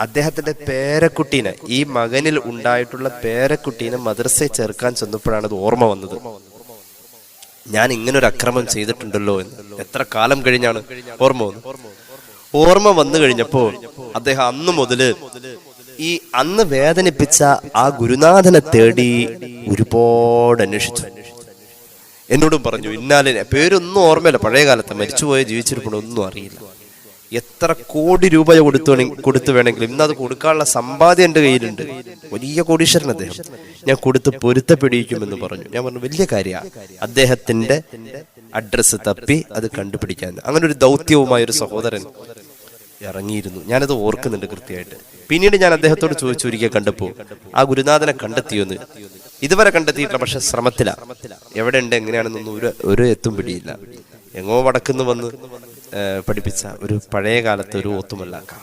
അദ്ദേഹത്തിന്റെ പേരക്കുട്ടീനെ, ഈ മകനിൽ ഉണ്ടായിട്ടുള്ള പേരക്കുട്ടീനെ മദ്രസയിൽ ചേർക്കാൻ ചെന്നപ്പോഴാണ് അത് ഓർമ്മ വന്നത്. ഞാൻ ഇങ്ങനൊരു അക്രമം ചെയ്തിട്ടുണ്ടല്ലോ എന്ന്. എത്ര കാലം കഴിഞ്ഞാണ് ഓർമ്മ വന്നു കഴിഞ്ഞപ്പോ അദ്ദേഹം അന്ന് മുതല് ഈ അന്ന് വേദനിപ്പിച്ച ആ ഗുരുനാഥനെ തേടി ഒരുപാട് അന്വേഷിച്ചു. എന്നോടും പറഞ്ഞു, ഇന്നാലിനെ പേരൊന്നും ഓർമ്മയില്ല, പഴയ കാലത്ത് മരിച്ചുപോയ ജീവിച്ചിരിപ്പോ ഒന്നും അറിയില്ല. എത്ര കോടി രൂപ കൊടുത്തു വേണമെങ്കിലും ഇന്നത് കൊടുക്കാനുള്ള സമ്പാദ്യം എന്റെ കയ്യിലുണ്ട്. വലിയ കോടീശ്വരൻ അദ്ദേഹം. ഞാൻ കൊടുത്ത് പൊരുത്തപ്പെടിക്കുമെന്ന് പറഞ്ഞു. ഞാൻ പറഞ്ഞു, വലിയ കാര്യമാണ്. അദ്ദേഹത്തിന്റെ അഡ്രസ്സ് തപ്പി അത് കണ്ടുപിടിക്കാൻ അങ്ങനെ ഒരു ദൗത്യവുമായ ഒരു സഹോദരൻ ഇറങ്ങിയിരുന്നു. ഞാനത് ഓർക്കുന്നുണ്ട് കൃത്യമായിട്ട്. പിന്നീട് ഞാൻ അദ്ദേഹത്തോട് ചോദിച്ചു, ഒരിക്കൽ കണ്ടപ്പോ ആ ഗുരുനാഥനെ കണ്ടെത്തിയോന്ന്. ഇതുവരെ കണ്ടെത്തിയിട്ടില്ല, പക്ഷെ ശ്രമത്തില. എവിടെ ഉണ്ട് എങ്ങനെയാണെന്നൊന്നും ഒരു എത്തും പിടിയില്ല. എങ്ങോ വടക്കുന്ന് വന്ന് പഠിപ്പിച്ച ഒരു പഴയ കാലത്തെ ഒരു ഓത്തുമല്ലാക്കാം.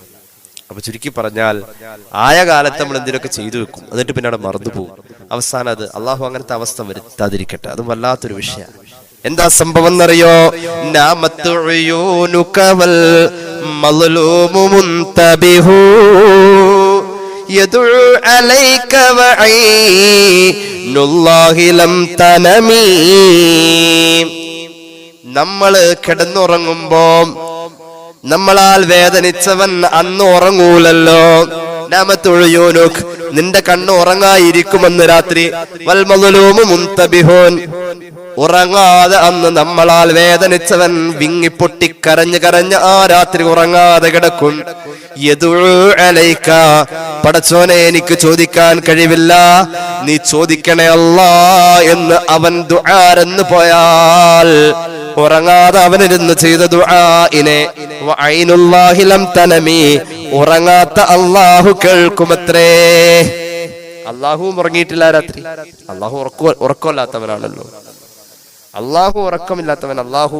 അപ്പൊ ചുരുക്കി പറഞ്ഞാൽ ആയ കാലത്ത് നമ്മൾ എന്തിനൊക്കെ ചെയ്തു വെക്കും, എന്നിട്ട് പിന്നെ അവിടെ മറന്നു പോകും. അവസാനം അത് അള്ളാഹു അങ്ങനത്തെ അവസ്ഥ വരുത്താതിരിക്കട്ടെ. അത് വല്ലാത്തൊരു വിഷയമാണ്. എന്താ സംഭവം എന്നറിയോ? നമ്മള് കിടന്നുറങ്ങുമ്പോ നമ്മളാൽ വേദനിച്ചവൻ അന്ന് ഉറങ്ങൂലല്ലോ. നാമത്തുഴുയൂനുക്, നിന്റെ കണ്ണ് ഉറങ്ങായിരിക്കുമെന്ന് രാത്രി. വൽമളുമു മുൻതബിഹൂൻ, ഉറങ്ങാതെ അന്ന് നമ്മളാൽ വേദനിച്ചവൻ വിങ്ങിപ്പൊട്ടി കരഞ്ഞ് ആ രാത്രി ഉറങ്ങാതെ കിടക്കും. യദുഉ അലൈക, പടച്ചോനെ എനിക്ക് ചോദിക്കാൻ കഴിവില്ല, നീ ചോദിക്കണേ അല്ലാ എന്ന് അവൻ ദുആരെന്ന് പോയാൽ ഉറങ്ങാതെ അവനിരുന്ന് ചെയ്ത ദുആഇനെ വഅൈനുല്ലാഹി ലം തനമി, ഉറങ്ങാത്ത അല്ലാഹു കേൾക്കുമത്രേ. അല്ലാഹു ഉറങ്ങിയിട്ടില്ല രാത്രി. അല്ലാഹു ഉറക്കമില്ലാത്തവനാണല്ലോ. അല്ലാഹു ഉറക്കമില്ലാത്തവൻ. അല്ലാഹു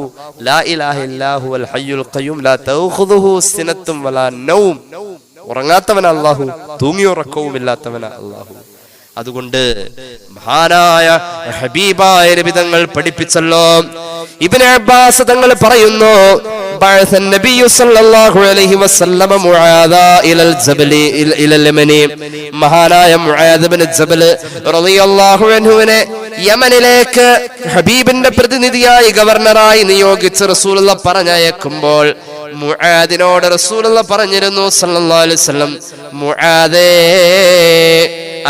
ലാ ഇലാഹ ഇല്ലാഹു അൽ ഹയ്യുൽ ഖയ്യൂം ലാ തഖുദുഹു സിനത്തും വലാ നൗം. ഉറങ്ങാത്തവൻ അല്ലാഹു, തൂങ്ങി ഉറക്കവുമില്ലാത്തവൻ അല്ലാഹു. അതുകൊണ്ട് മഹാനായ ഹബീബായ നബി തങ്ങൾ പഠിപ്പിച്ചല്ലോ. ഇബ്നു അബ്ബാസ് തങ്ങൾ പറയുന്നു, ബഅസ നബിയു സല്ലല്ലാഹു അലൈഹി വസല്ലമ മുആദ ഇലൽ ജബലി ഇലൽ യമനി, മഹാനായ മുആദ് ഇബ്നു ജബൽ റളിയല്ലാഹു അൻഹുവിനെ യമനിലേക്ക് ഹബീബിന്റെ പ്രതിനിധിയായി ഗവർണറായി നിയോഗിച്ച് റസൂലുള്ളാഹി പറഞ്ഞയക്കുമ്പോൾ മുആദിനോട് റസൂലുള്ളാഹി പറഞ്ഞിരുന്നു സല്ലല്ലാഹു അലൈഹി വസല്ലം, മുആദേ,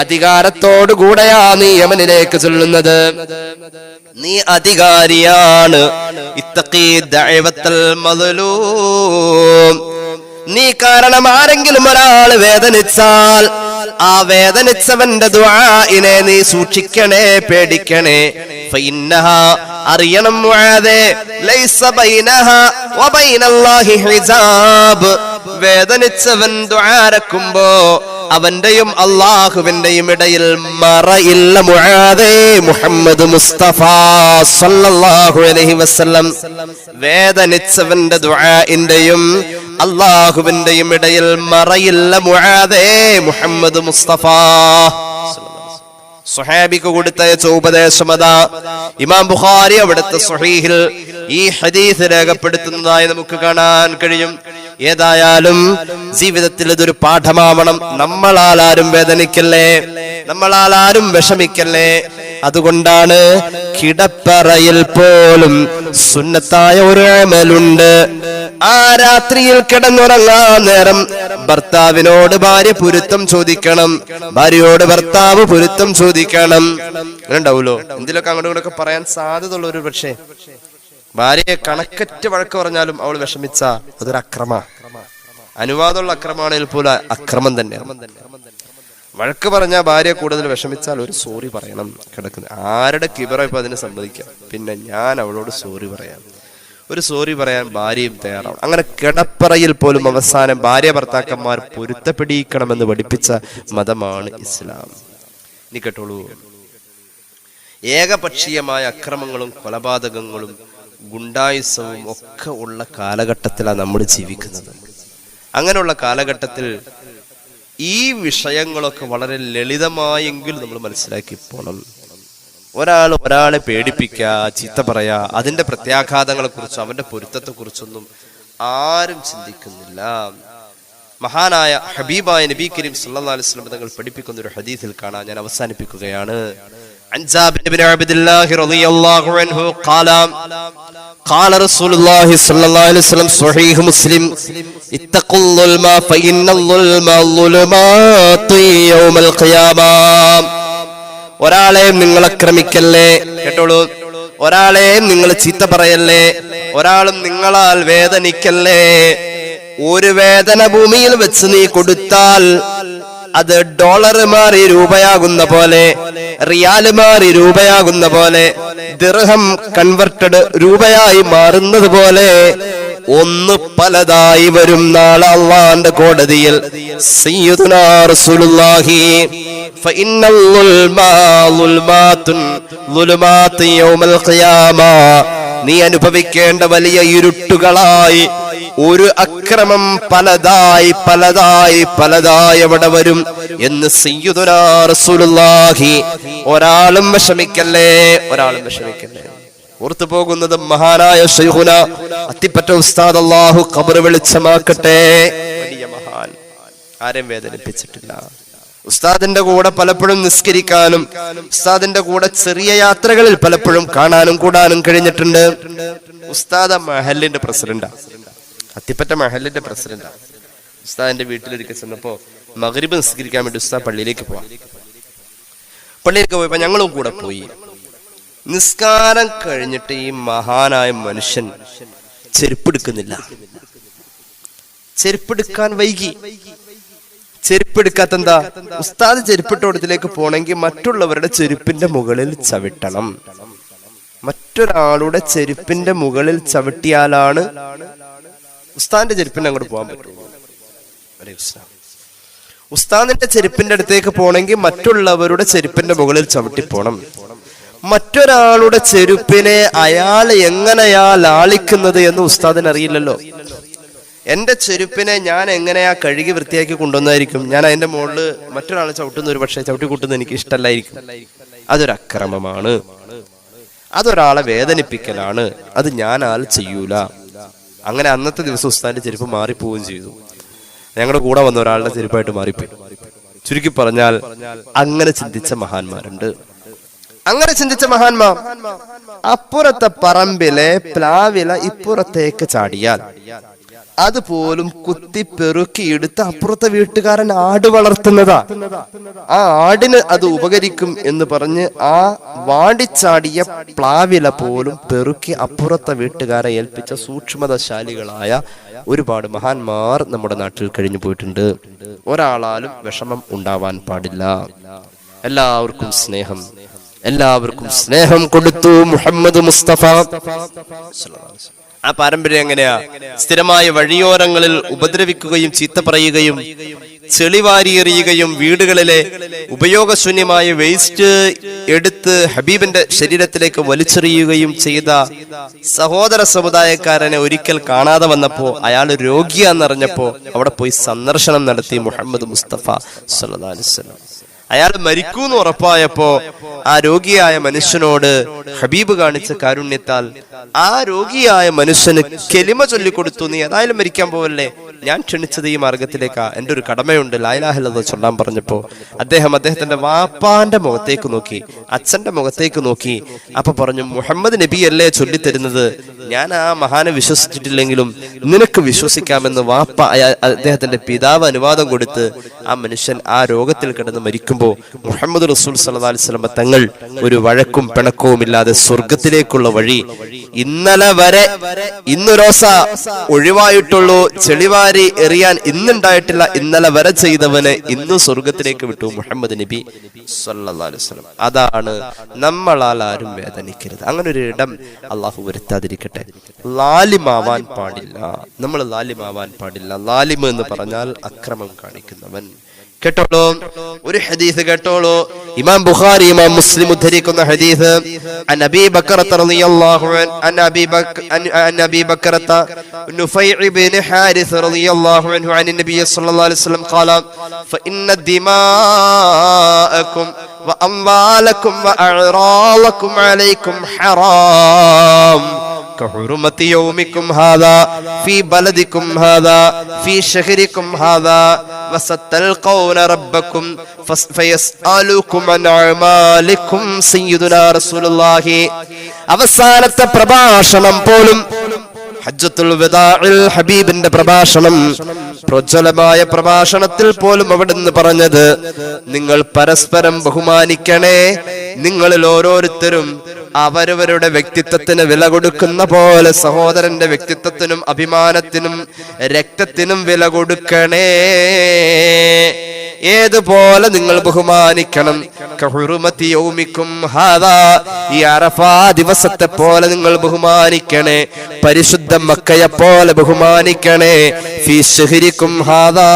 അധികാരത്തോടു കൂടെയാ നീ യമനിലേക്ക് ചൊല്ലുന്നത്, നീ അധികാരിയാണ്. ഇത്തഖീ ദഅവത്തൽ മദ്ലൂം, നീ കാരണം ആരെങ്കിലും ഒരാൾ വേദനിച്ചാൽ ആ വേദനിച്ചവന്റെ ദുആഇനെ നീ സൂക്ഷിക്കണേ, പേടിക്കണേ. ഫഇന്നഹാ, അറിയണം മുആദേ, ലൈസ ബൈനഹാ വബൈനല്ലാഹി ഹിജാബ്, വേദനിച്ചവൻ ദുആരക്കുമ്പോ അവന്റെയും അല്ലാഹുവിന്റെയും ഇടയിൽ മറയില്ല. മുആദേ, മുഹമ്മദ് മുസ്തഫ സല്ലല്ലാഹു അലൈഹി വസല്ലം, വേദനിച്ചവന്റെ ദുആഇന്റെയും അല്ലാഹുവിന്റെയും ഇടയിൽ മറയില്ല. മുആദേ, മുഹമ്മദ് മുസ്തഫ. സ്വഹാബിക്ക് കൊടുത്തയച്ച ഉപദേശമതാ ഇമാം ബുഖാരി അവിടുത്തെ സ്വഹീഹിൽ ഈ ഹദീസ് രേഖപ്പെടുത്തുന്നതായി നമുക്ക് കാണാൻ കഴിയും. ഏതായാലും ജീവിതത്തിൽ ഇതൊരു പാഠമാവണം. നമ്മളാലാരും വേദനിക്കല്ലേ, നമ്മളാലാരും വിഷമിക്കല്ലേ. അതുകൊണ്ടാണ് കിടപ്പറയിൽ പോലും സുന്നത്തായ ഒരു അമലുണ്ട്. ആ രാത്രിയിൽ കിടന്നുറങ്ങാൻ നേരം ഭർത്താവിനോട് ഭാര്യ പൊരുത്തം ചോദിക്കണം, ഭാര്യയോട് ഭർത്താവ് പൊരുത്തം ചോദിക്കണം. അങ്ങനെ ഉണ്ടാവുമല്ലോ, എന്തിലൊക്കെ അങ്ങോട്ടും ഇങ്ങോട്ടൊക്കെ പറയാൻ സാധ്യത ഉള്ള ഒരു പക്ഷേ ഭാര്യയെ കണക്കറ്റ് വഴക്ക് പറഞ്ഞാലും അവൾ വിഷമിച്ച അതൊരു അക്രമ, അനുവാദമുള്ള അക്രമാണെങ്കിൽ പോലും അക്രമം തന്നെയാണ്. വഴക്ക് പറഞ്ഞാൽ ഭാര്യ കൂടുതൽ വിഷമിച്ചാൽ ഒരു സോറി പറയണം. കിടക്കുന്നത് ആരുടെ കിബറ ഇപ്പൊ അതിന് സമ്മതിക്കാം, പിന്നെ ഞാൻ അവളോട് സോറി പറയാം. ഒരു സോറി പറയാൻ ഭാര്യയും തയ്യാറാവും. അങ്ങനെ കിടപ്പറയിൽ പോലും അവസാനം ഭാര്യ ഭർത്താക്കന്മാർ പൊരുത്തപ്പെടിക്കണമെന്ന് പഠിപ്പിച്ച മതമാണ് ഇസ്ലാം. ഇനി കേട്ടോളൂ, ഏകപക്ഷീയമായ അക്രമങ്ങളും കൊലപാതകങ്ങളും ഗുണ്ടായുസവും ഒക്കെ ഉള്ള കാലഘട്ടത്തിലാണ് നമ്മൾ ജീവിക്കുന്നത്. അങ്ങനെയുള്ള കാലഘട്ടത്തിൽ ഈ വിഷയങ്ങളൊക്കെ വളരെ ലളിതമായെങ്കിൽ നമ്മൾ മനസ്സിലാക്കി പോണം. ഒരാളെ പേടിപ്പിക്കുക, ചീത്ത പറയാ, അതിന്റെ പ്രത്യാഘാതങ്ങളെ കുറിച്ചോ അവന്റെ പൊരുത്തത്തെ കുറിച്ചൊന്നും ആരും ചിന്തിക്കുന്നില്ല. മഹാനായ ഹബീബായ നബി കരീം സല്ലല്ലാഹു അലൈഹി വസല്ലം തങ്ങൾ പഠിപ്പിക്കുന്ന ഒരു ഹദീസിൽ കാണാൻ ഞാൻ അവസാനിപ്പിക്കുകയാണ്. عن جابر بن عبد الله رضي الله عنه قال قال رسول الله صلى الله عليه وسلم صحيح مسلم اتقوا الظلم فإن الظلم ظلمات يوم القيامة. ഒരാളെയും നിങ്ങൾ ആക്രമിക്കല്ലേ, കേട്ടോളൂ, ഒരാളെയും നിങ്ങൾ ചീത്ത പറയല്ലേ, ഒരാളും നിങ്ങളാൽ വേദനിക്കല്ലേ. ഒരു വേദന ഭൂമിയിൽ വെച്ച് നീ കൊടുത്താൽ അത് ഡോളർ മാറി രൂപയാകുന്ന പോലെ, റിയാല് മാറി രൂപയാകുന്ന പോലെ, ദിർഹം കൺവെർട്ടഡ് രൂപയായി മാറുന്നത് പോലെ ഒന്ന് പലതായി വരും നാളെ അല്ലാഹുവിന്റെ കോടതിയിൽ. സയ്യിദുനാ റസൂലുള്ളാഹി ഫഇന്നൽ ളുൽമ ളുൽമാതുൻ ളുലുമാതു യൗമൽ ഖിയാമ, നീ അനുഭവിക്കേണ്ട വലിയ ഇരുട്ടുകളായി ഒരു അക്രമം പലതായി പലതായി പലതായി അവിടെ വരും എന്ന് സയ്യിദുനാ റസൂലുള്ളാഹി. ഒരാളും വിഷമിക്കല്ലേ, ഒരാളും വിഷമിക്കല്ലേ. ഓർത്തു പോകുന്നത് മഹാനായ ശൈഖുന അത്തിപ്പറ്റ ഉസ്താദ്, അല്ലാഹു ഖബർ വെളിച്ചമാക്കട്ടെ. വലിയ മഹാൻ, ആരെയും വേദനിപ്പിച്ചിട്ടില്ല. ഉസ്താദിന്റെ കൂടെ പലപ്പോഴും നിസ്കരിക്കാനും ഉസ്താദിന്റെ കൂടെ ചെറിയ യാത്രകളിൽ പലപ്പോഴും കാണാനും കൂടാനും കഴിഞ്ഞിട്ടുണ്ട്. ഉസ്താദ് മഹല്ലിന്റെ പ്രസിഡന്റാ, അത്തിപ്പറ്റ മഹല്ലിന്റെ പ്രസിഡന്റാ. ഉസ്താദിന്റെ വീട്ടിലൊരിക്കൽ ചെന്നപ്പോ മഗ്രിബ് നിസ്കരിക്കാൻ വേണ്ടി ഉസ്താദ് പള്ളിയിലേക്ക് പോയപ്പോ ഞങ്ങളും കൂടെ പോയി. നിസ്കാരം കഴിഞ്ഞിട്ട് ഈ മഹാനായ മനുഷ്യൻ ചെരുപ്പെടുക്കുന്നില്ല. ചെരുപ്പെടുക്കാൻ വൈകി. ചെരുപ്പെടുക്കാത്തെന്താ? ഉസ്താദ് ചെരുപ്പിട്ടോടത്തിലേക്ക് പോണെങ്കിൽ മറ്റുള്ളവരുടെ ചെരുപ്പിന്റെ മുകളിൽ ചവിട്ടണം. മറ്റൊരാളുടെ ചെരുപ്പിന്റെ മുകളിൽ ചവിട്ടിയാലാണ് ഉസ്താദിന്റെ ചെരുപ്പിന് അങ്ങോട്ട് പോകാൻ പറ്റുള്ളൂ. ഉസ്താദിന്റെ ചെരുപ്പിന്റെ അടുത്തേക്ക് പോണെങ്കിൽ മറ്റുള്ളവരുടെ ചെരുപ്പിന്റെ മുകളിൽ ചവിട്ടി പോണം. മറ്റൊരാളുടെ ചെരുപ്പിനെ അയാൾ എങ്ങനെയാ ലാളിക്കുന്നത് എന്ന് ഉസ്താദിന് അറിയില്ലല്ലോ. എന്റെ ചെരുപ്പിനെ ഞാൻ എങ്ങനെയാ കഴുകി വൃത്തിയാക്കി കൊണ്ടുവന്നായിരിക്കും, ഞാൻ അതിന്റെ മുകളിൽ മറ്റൊരാളെ ചവിട്ടുന്ന ഒരു പക്ഷേ ചവിട്ടി കൂട്ടുന്നത് എനിക്ക് ഇഷ്ടമല്ലായിരിക്കും. അതൊരു അക്രമമാണ്, അതൊരാളെ വേദനിപ്പിക്കലാണ്, അത് ഞാൻ ആൾ ചെയ്യൂല. അങ്ങനെ അന്നത്തെ ദിവസം ഉസ്താദിന്റെ ചെരുപ്പ് മാറിപ്പോവുകയും ചെയ്തു. ഞങ്ങളുടെ കൂടെ വന്ന ഒരാളുടെ ചെരുപ്പായിട്ട് മാറിപ്പോയി. ചുരുക്കി പറഞ്ഞാൽ അങ്ങനെ ചിന്തിച്ച മഹാന്മാരുണ്ട്. അങ്ങനെ ചിന്തിച്ച മഹാന്മാർ അപ്പുറത്തെ പറമ്പിലെ പ്ലാവില ഇപ്പുറത്തേക്ക് ചാടിയാൽ അതുപോലും കുത്തി പെറുക്കിയെടുത്ത് അപ്പുറത്തെ വീട്ടുകാരൻ ആട് വളർത്തുന്നതാ. ആ ആടിന് അത് ഉപകരിക്കും എന്ന് പറഞ്ഞ് ആ വാടിച്ചാടിയ പ്ലാവില പോലും പെറുക്കി അപ്പുറത്തെ വീട്ടുകാരെ ഏൽപ്പിച്ച സൂക്ഷ്മതശാലികളായ ഒരുപാട് മഹാന്മാർ നമ്മുടെ നാട്ടിൽ കഴിഞ്ഞു പോയിട്ടുണ്ട്. ഒരാളാലും വിഷമം ഉണ്ടാവാൻ പാടില്ല. എല്ലാവർക്കും സ്നേഹം കൊടുത്തു മുഹമ്മദ് മുസ്തഫ. ആ പാരമ്പര്യം എങ്ങനെയാ? സ്ഥിരമായ വഴിയോരങ്ങളിൽ ഉപദ്രവിക്കുകയും ചീത്ത പറയുകയും ചെളിവാരിയെറിയുകയും വീടുകളിലെ ഉപയോഗശൂന്യമായ വേസ്റ്റ് എടുത്ത് ഹബീബിന്റെ ശരീരത്തിലേക്ക് വലിച്ചെറിയുകയും ചെയ്ത സഹോദര സമുദായക്കാരനെ ഒരിക്കൽ കാണാതെ വന്നപ്പോ, അയാൾ രോഗിയാന്നറിഞ്ഞപ്പോ അവിടെ പോയി സന്ദർശനം നടത്തി മുഹമ്മദ് മുസ്തഫ സല്ലല്ലാഹു അലൈഹി വസല്ലം. അയാൾ മരിക്കൂന്ന് ഉറപ്പായപ്പോ ആ രോഗിയായ മനുഷ്യനോട് ഹബീബ് കാണിച്ച കാരുണ്യത്താൽ ആ രോഗിയായ മനുഷ്യന് കെലിമ ചൊല്ലിക്കൊടുത്തു. നീ ഏതായാലും മരിക്കാൻ പോവല്ലേ, ഞാൻ ക്ഷണിച്ചത് ഈ മാർഗത്തിലേക്കാ, എൻ്റെ ഒരു കടമയുണ്ട്, ലാ ഇലാഹ ഇല്ലല്ലാഹ് ചൊല്ലാൻ പറഞ്ഞപ്പോ അദ്ദേഹത്തിന്റെ വാപ്പാന്റെ മുഖത്തേക്ക് നോക്കി, അച്ഛന്റെ മുഖത്തേക്ക് നോക്കി. അപ്പൊ പറഞ്ഞു, മുഹമ്മദ് നബി അല്ലേ ചൊല്ലിത്തരുന്നത്, ഞാൻ ആ മഹാനെ വിശ്വസിച്ചിട്ടില്ലെങ്കിലും നിനക്ക് വിശ്വസിക്കാമെന്ന് വാപ്പ അദ്ദേഹത്തിന്റെ പിതാവ് അനുവാദം കൊടുത്ത് ആ മനുഷ്യൻ ആ രോഗത്തിൽ കിടന്ന് മരിക്കുമ്പോ മുഹമ്മദ് റസൂൽ സല്ലല്ലാഹു അലൈഹി വസല്ലം തങ്ങൾ ഒരു വഴക്കും പിണക്കവും ഇല്ലാതെ സ്വർഗത്തിലേക്കുള്ള വഴി ഇന്നലെ വരെ ഇന്നൊരോസ ഒഴിവായിട്ടുള്ളൂ, ചെളിവാരി എറിയാൻ ഇന്നുണ്ടായിട്ടില്ല, ഇന്നലെ വരെ ചെയ്തവന് ഇന്ന് സ്വർഗത്തിലേക്ക് വിട്ടു മുഹമ്മദ് നബി സല്ലല്ലാഹു അലൈഹി വസല്ലം. അതാണ് നമ്മളാൽ ആരും വേദനിക്കരുത്. അങ്ങനെ ഒരു ഇടം അള്ളാഹു വരുത്താതിരിക്കട്ടെ. ലാലിമാവാൻ പാടില്ല, നമ്മൾ ലാലിമാവാൻ പാടില്ല. ലാലിമ് എന്ന് പറഞ്ഞാൽ അക്രമം കാണിക്കുന്നവൻ. കേട്ടോളൂ, ഒരു ഹദീസ് കേട്ടോളൂ. ഇമാം ബുഖാരി ഇമാം മുസ്ലിം ഉദ്ധരിക്കുന്ന ഹദീസ്. അൻ അബീ ബക്കറത റളിയല്ലാഹു അൻ അബീ ബക്കറത നുഫൈഇ ഇബ്നു ഹാരിസ് റളിയല്ലാഹു അൻഹു അൻ നബി സല്ലല്ലാഹു അലൈഹി വസല്ലം ഖാല ഫഇന്ന ദിമാഅകും വഅംവാലകും വഅറാളകും അലൈക്കും ഹറാം كحرمة يومكم هذا في بلدكم هذا في شهركم هذا وستلقون ربكم فيسألكم عن أعمالكم سيدنا رسول الله. അവസാനത്തെ പ്രഭാഷണം പോലും ഹജ്ജത്തുൽ വദാഇൽ ഹബീബിന്റെ പ്രഭാഷണം, പ്രജ്വലമായ പ്രഭാഷണത്തിൽ പോലും അവിടുന്ന് പറഞ്ഞത്, നിങ്ങൾ പരസ്പരം ബഹുമാനിക്കണേ, നിങ്ങളിൽ ഓരോരുത്തരും അവരവരുടെ വ്യക്തിത്വത്തിന് വില കൊടുക്കുന്ന പോലെ സഹോദരന്റെ വ്യക്തിത്വത്തിനും അഭിമാനത്തിനും രക്തത്തിനും വില കൊടുക്കണേ. ഏതുപോലെ നിങ്ങൾ ബഹുമാനിക്കണം. കഹുറുമതി യൗമിക്കും ഹാദാ, ഈ അറഫാ ദിവസത്തെ പോലെ നിങ്ങൾ ബഹുമാനിക്കണേ. പരിശുദ്ധ മക്കയെ പോലെ ബഹുമാനിക്കണേ. ഫീ ശഹരിക്കും ഹാദാ,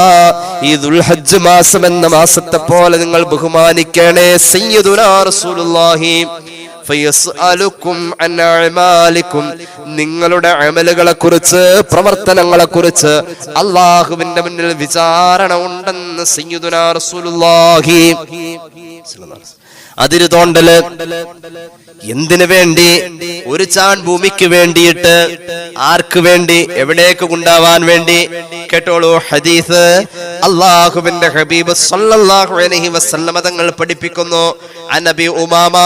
ഈ ദുൽഹജ്ജ് മാസം എന്ന മാസത്തെ പോലെ നിങ്ങൾ ബഹുമാനിക്കണേ. സയ്യിദുനാ റസൂലുള്ളാഹി ഫയസ്അലുക്കും അൻ അഅമാലിക്കും, നിങ്ങളുടെ അമലുകളെ കുറിച്ച്, പ്രവർത്തനങ്ങളെ കുറിച്ച് അല്ലാഹുവിന്റെ മുന്നിൽ വിചാരണ ഉണ്ടെന്ന് സയ്യിദുനാ റസൂലുള്ളാഹി. അതിര് തോണ്ടല് എന്തിനു വേണ്ടി? ഒരു ചാൺ ഭൂമിക്ക് വേണ്ടിയിട്ട്. ആർക്ക് വേണ്ടി? എവിടേക്ക് കൊണ്ടാവാൻ വേണ്ടി? കേട്ടോളൂ ഹദീസ്. അല്ലാഹുവിന്റെ ഹബീബ് സല്ലല്ലാഹു അലൈഹി വസല്ലം തങ്ങൾ പഠിപ്പിക്കുന്നു. അനബി ഉമാമ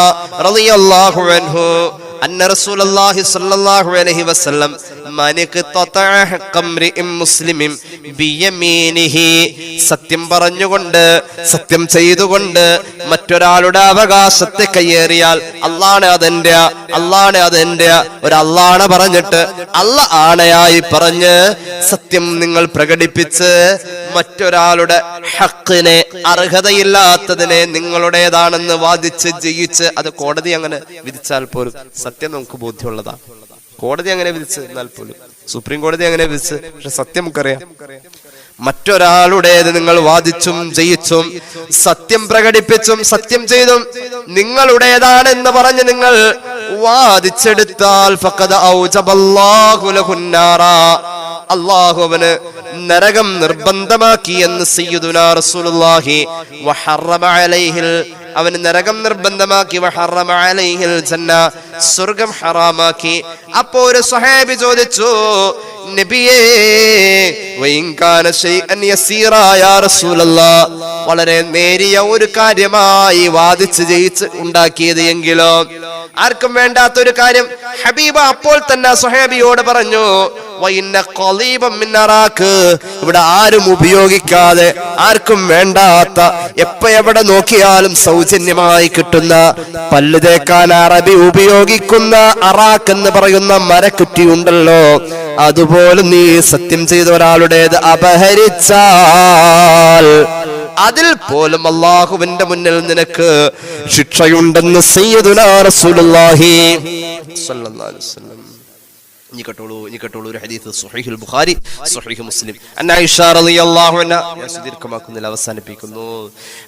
റളിയല്ലാഹു അൻഹു അന്ന റസൂലുള്ളാഹി സ്വല്ലല്ലാഹു അലൈഹി വസല്ലം മനിഖതഅ ഖംറിഇം മുസ്ലിമിൻ ബിയമീനിഹി, സത്യം പറഞ്ഞുകൊണ്ട്, സത്യം ചെയ്തുകൊണ്ട് മറ്റൊരാളുടെ അവകാശത്തെ കയ്യേറിയാൽ, അല്ലാഹുവേ അതെന്റെ ഒരു അല്ലാഹുവേ പറഞ്ഞിട്ട് അല്ല ആണയായി പറഞ്ഞ് സത്യം നിങ്ങൾ പ്രകടിപ്പിച്ച് മറ്റൊരാളുടെ ഹക്കിനെ, അർഹതയില്ലാത്തതിനെ നിങ്ങളുടേതാണെന്ന് വാദിച്ച് ജയിച്ച്, അത് കോടതി അങ്ങനെ വിധിച്ചാൽ പോലും സത്യം നമുക്ക് ബോധ്യമുള്ളതാണ്. കോടതി അങ്ങനെ വിധിച്ച് എന്നാൽ പോലും, സുപ്രീം കോടതി അങ്ങനെ വിധിച്ച്, പക്ഷെ സത്യം നമുക്കറിയാം. മറ്റൊരാളുടേത് നിങ്ങൾ വാദിച്ചും ജയിച്ചും സത്യം പ്രകടിപ്പിച്ചും സത്യം ചെയ്തും നിങ്ങളുടേതാണെന്ന് പറഞ്ഞ് നിങ്ങൾ വാദിച്ചെടുത്താൽ ഫഖദ് ഔജബല്ലാഹു ലഹുന്നാറ, അല്ലാഹു അവന് നരകം നിർബന്ധമാക്കി എന്ന് സയ്യിദുനാ റസൂലുള്ളാഹി. വഹറമ അലൈഹിൽ, അവന് നരകം നിർബന്ധമാക്കി. വഹറമ അലൈഹിൽ ജന്ന, സ്വർഗം ഹറാമാക്കി. അപ്പോ ഒരു സ്വഹാബി ചോദിച്ചു, നബിയേ വഇൻ കാന ശൈഅൻ യസീറാ യാ റസൂലല്ലാഹ്, വളരെ നേരിയ ഒരു കാര്യമായി വാദിച്ച് ജയിച്ച് ഉണ്ടാക്കിയത് എങ്കിലോ, ആർക്കും വേണ്ടാത്ത ഒരു കാര്യം. ഹബീബ അപ്പോൾ തന്നെ സ്വഹാബിയോട് പറഞ്ഞു, ഇവിടെ ആരും ഉപയോഗിക്കാതെ ആർക്കും വേണ്ടാത്ത എവിടെ നോക്കിയാലും സൗജന്യമായി കിട്ടുന്ന പല്ല് തേക്കാൻ അറബി ഉപയോഗിക്കുന്ന അറാഖ് എന്ന് പറയുന്ന മരക്കുറ്റി ഉണ്ടല്ലോ, അതുപോലും നീ സത്യം ചെയ്ത ഒരാളുടേത് അപഹരിച്ചാൽ അതിൽ പോലും അല്ലാഹുവിന്റെ മുന്നിൽ നിനക്ക് ശിക്ഷയുണ്ടെന്ന് സയ്യിദുനാ റസൂലുള്ളാഹി സ്വല്ലല്ലാഹു അലൈഹി വസല്ലം. ഇനി കേട്ടോളൂ ഒരു ഹദീസ് സ്വഹീഹുൽ ബുഖാരി സ്വഹീഹ് മുസ്ലിം. ആയിഷ റളിയല്ലാഹു അൻഹ, ഞാൻ ദീർഘമാക്കുന്നില്ല, അവസാനിപ്പിക്കുന്നു.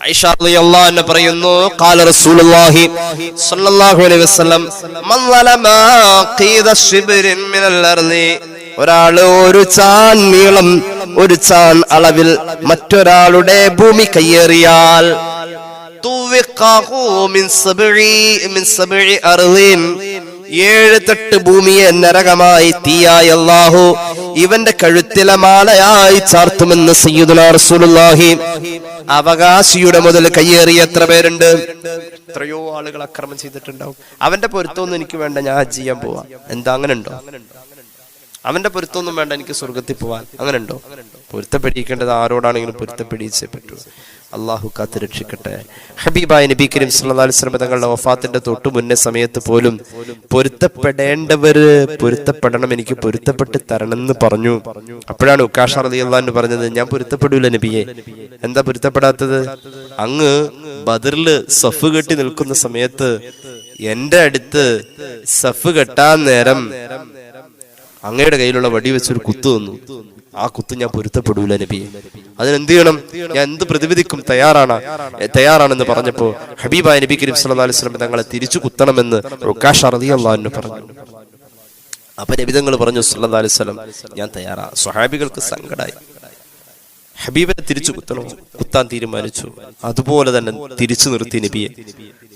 ആയിഷ റളിയല്ലാഹു അൻഹ പറയുന്നു, ഖാല റസൂലുള്ളാഹി സ്വല്ലല്ലാഹു അലൈഹി വസല്ലം മൻ ലമ ഖീദ ശിബ്രിൻ മിനൽ അർളി, ഒരാള് ഒരു ചാൺ നീളം, ഒരു ചാൺ അളവിൽ മറ്റൊരാളുടെ ഭൂമി കയ്യേറിയാൽ, ഏഴ് തട്ട് ഭൂമിയെ നരകമായി തീയായി അല്ലാഹു ഇവന്റെ കഴുത്തിലെ മാലയായി ചാർത്തുമെന്ന് സയ്യിദുനാ റസൂലുള്ളാഹി. അവകാശിയുടെ മുതൽ കയ്യേറിയ എത്ര പേരുണ്ട്? എത്രയോ ആളുകൾ അക്രമം ചെയ്തിട്ടുണ്ടാവും. അവന്റെ പൊരുത്തമൊന്നും എനിക്ക് വേണ്ട, ഞാൻ ഹജ്ജ് ചെയ്യാൻ പോവാ, എന്താ അങ്ങനെ ഉണ്ടോ? അവന്റെ പൊരുത്തൊന്നും വേണ്ട, എനിക്ക് സ്വർഗത്തിൽ പോവാൻ, അങ്ങനെ ഉണ്ടോ? പൊരുത്തപ്പെടിക്കേണ്ടത് ആരോടാണെങ്കിലും പൊരുത്തപ്പെടിച്ചേ പറ്റൂ. അള്ളാഹു കാത്ത് രക്ഷിക്കട്ടെ. ഹബീബായ നബി കരീം സല്ലല്ലാഹു അലൈഹി വസല്ലം തങ്ങളുടെ വഫാത്തിന്റെ തൊട്ടു മുന്നേ സമയത്ത് പോലും പൊരുത്തപ്പെടേണ്ടവര് പൊരുത്തപ്പെടണം, എനിക്ക് പൊരുത്തപ്പെട്ട് തരണം എന്ന് പറഞ്ഞു. അപ്പോഴാണ് ഉക്കാഷ റളിയല്ലാഹു അൻഹു പറഞ്ഞത്, ഞാൻ പൊരുത്തപ്പെടൂല നബിയെ. എന്താ പൊരുത്തപ്പെടാത്തത്? അങ്ങ് ബദറില് സഫ് കെട്ടി നിൽക്കുന്ന സമയത്ത് എന്റെ അടുത്ത് സഫ് കെട്ടാൻ നേരം അങ്ങയുടെ കയ്യിലുള്ള വടി വെച്ചൊരു കുത്തു തന്നു. ആ കുത്ത് ഞാൻ പൊരുത്തപ്പെടൂല നബിയെ. അതിനെന്ത് ചെയ്യണം? ഞാൻ എന്ത് പ്രതിവിധിക്കും തയ്യാറാണെന്ന് പറഞ്ഞപ്പോ ഹബീബായ നബി കരീം സല്ലല്ലാഹു അലൈഹി വസല്ലം തങ്ങളെ തിരിച്ചു കുത്തണമെന്ന് ഉക്കാഷ റളിയല്ലാഹു അൻഹു പറഞ്ഞു. അപ്പൊ നബി തങ്ങൾ പറഞ്ഞു സല്ലല്ലാഹു അലൈഹി വസല്ലം, ഞാൻ തയ്യാറാ. സ്വഹാബികൾക്ക് സങ്കടായി. ഹബീബിനെ തിരിച്ചു കുത്താൻ തീരുമാനിച്ചു. അതുപോലെ തന്നെ തിരിച്ചു നിർത്തി നബിയെ.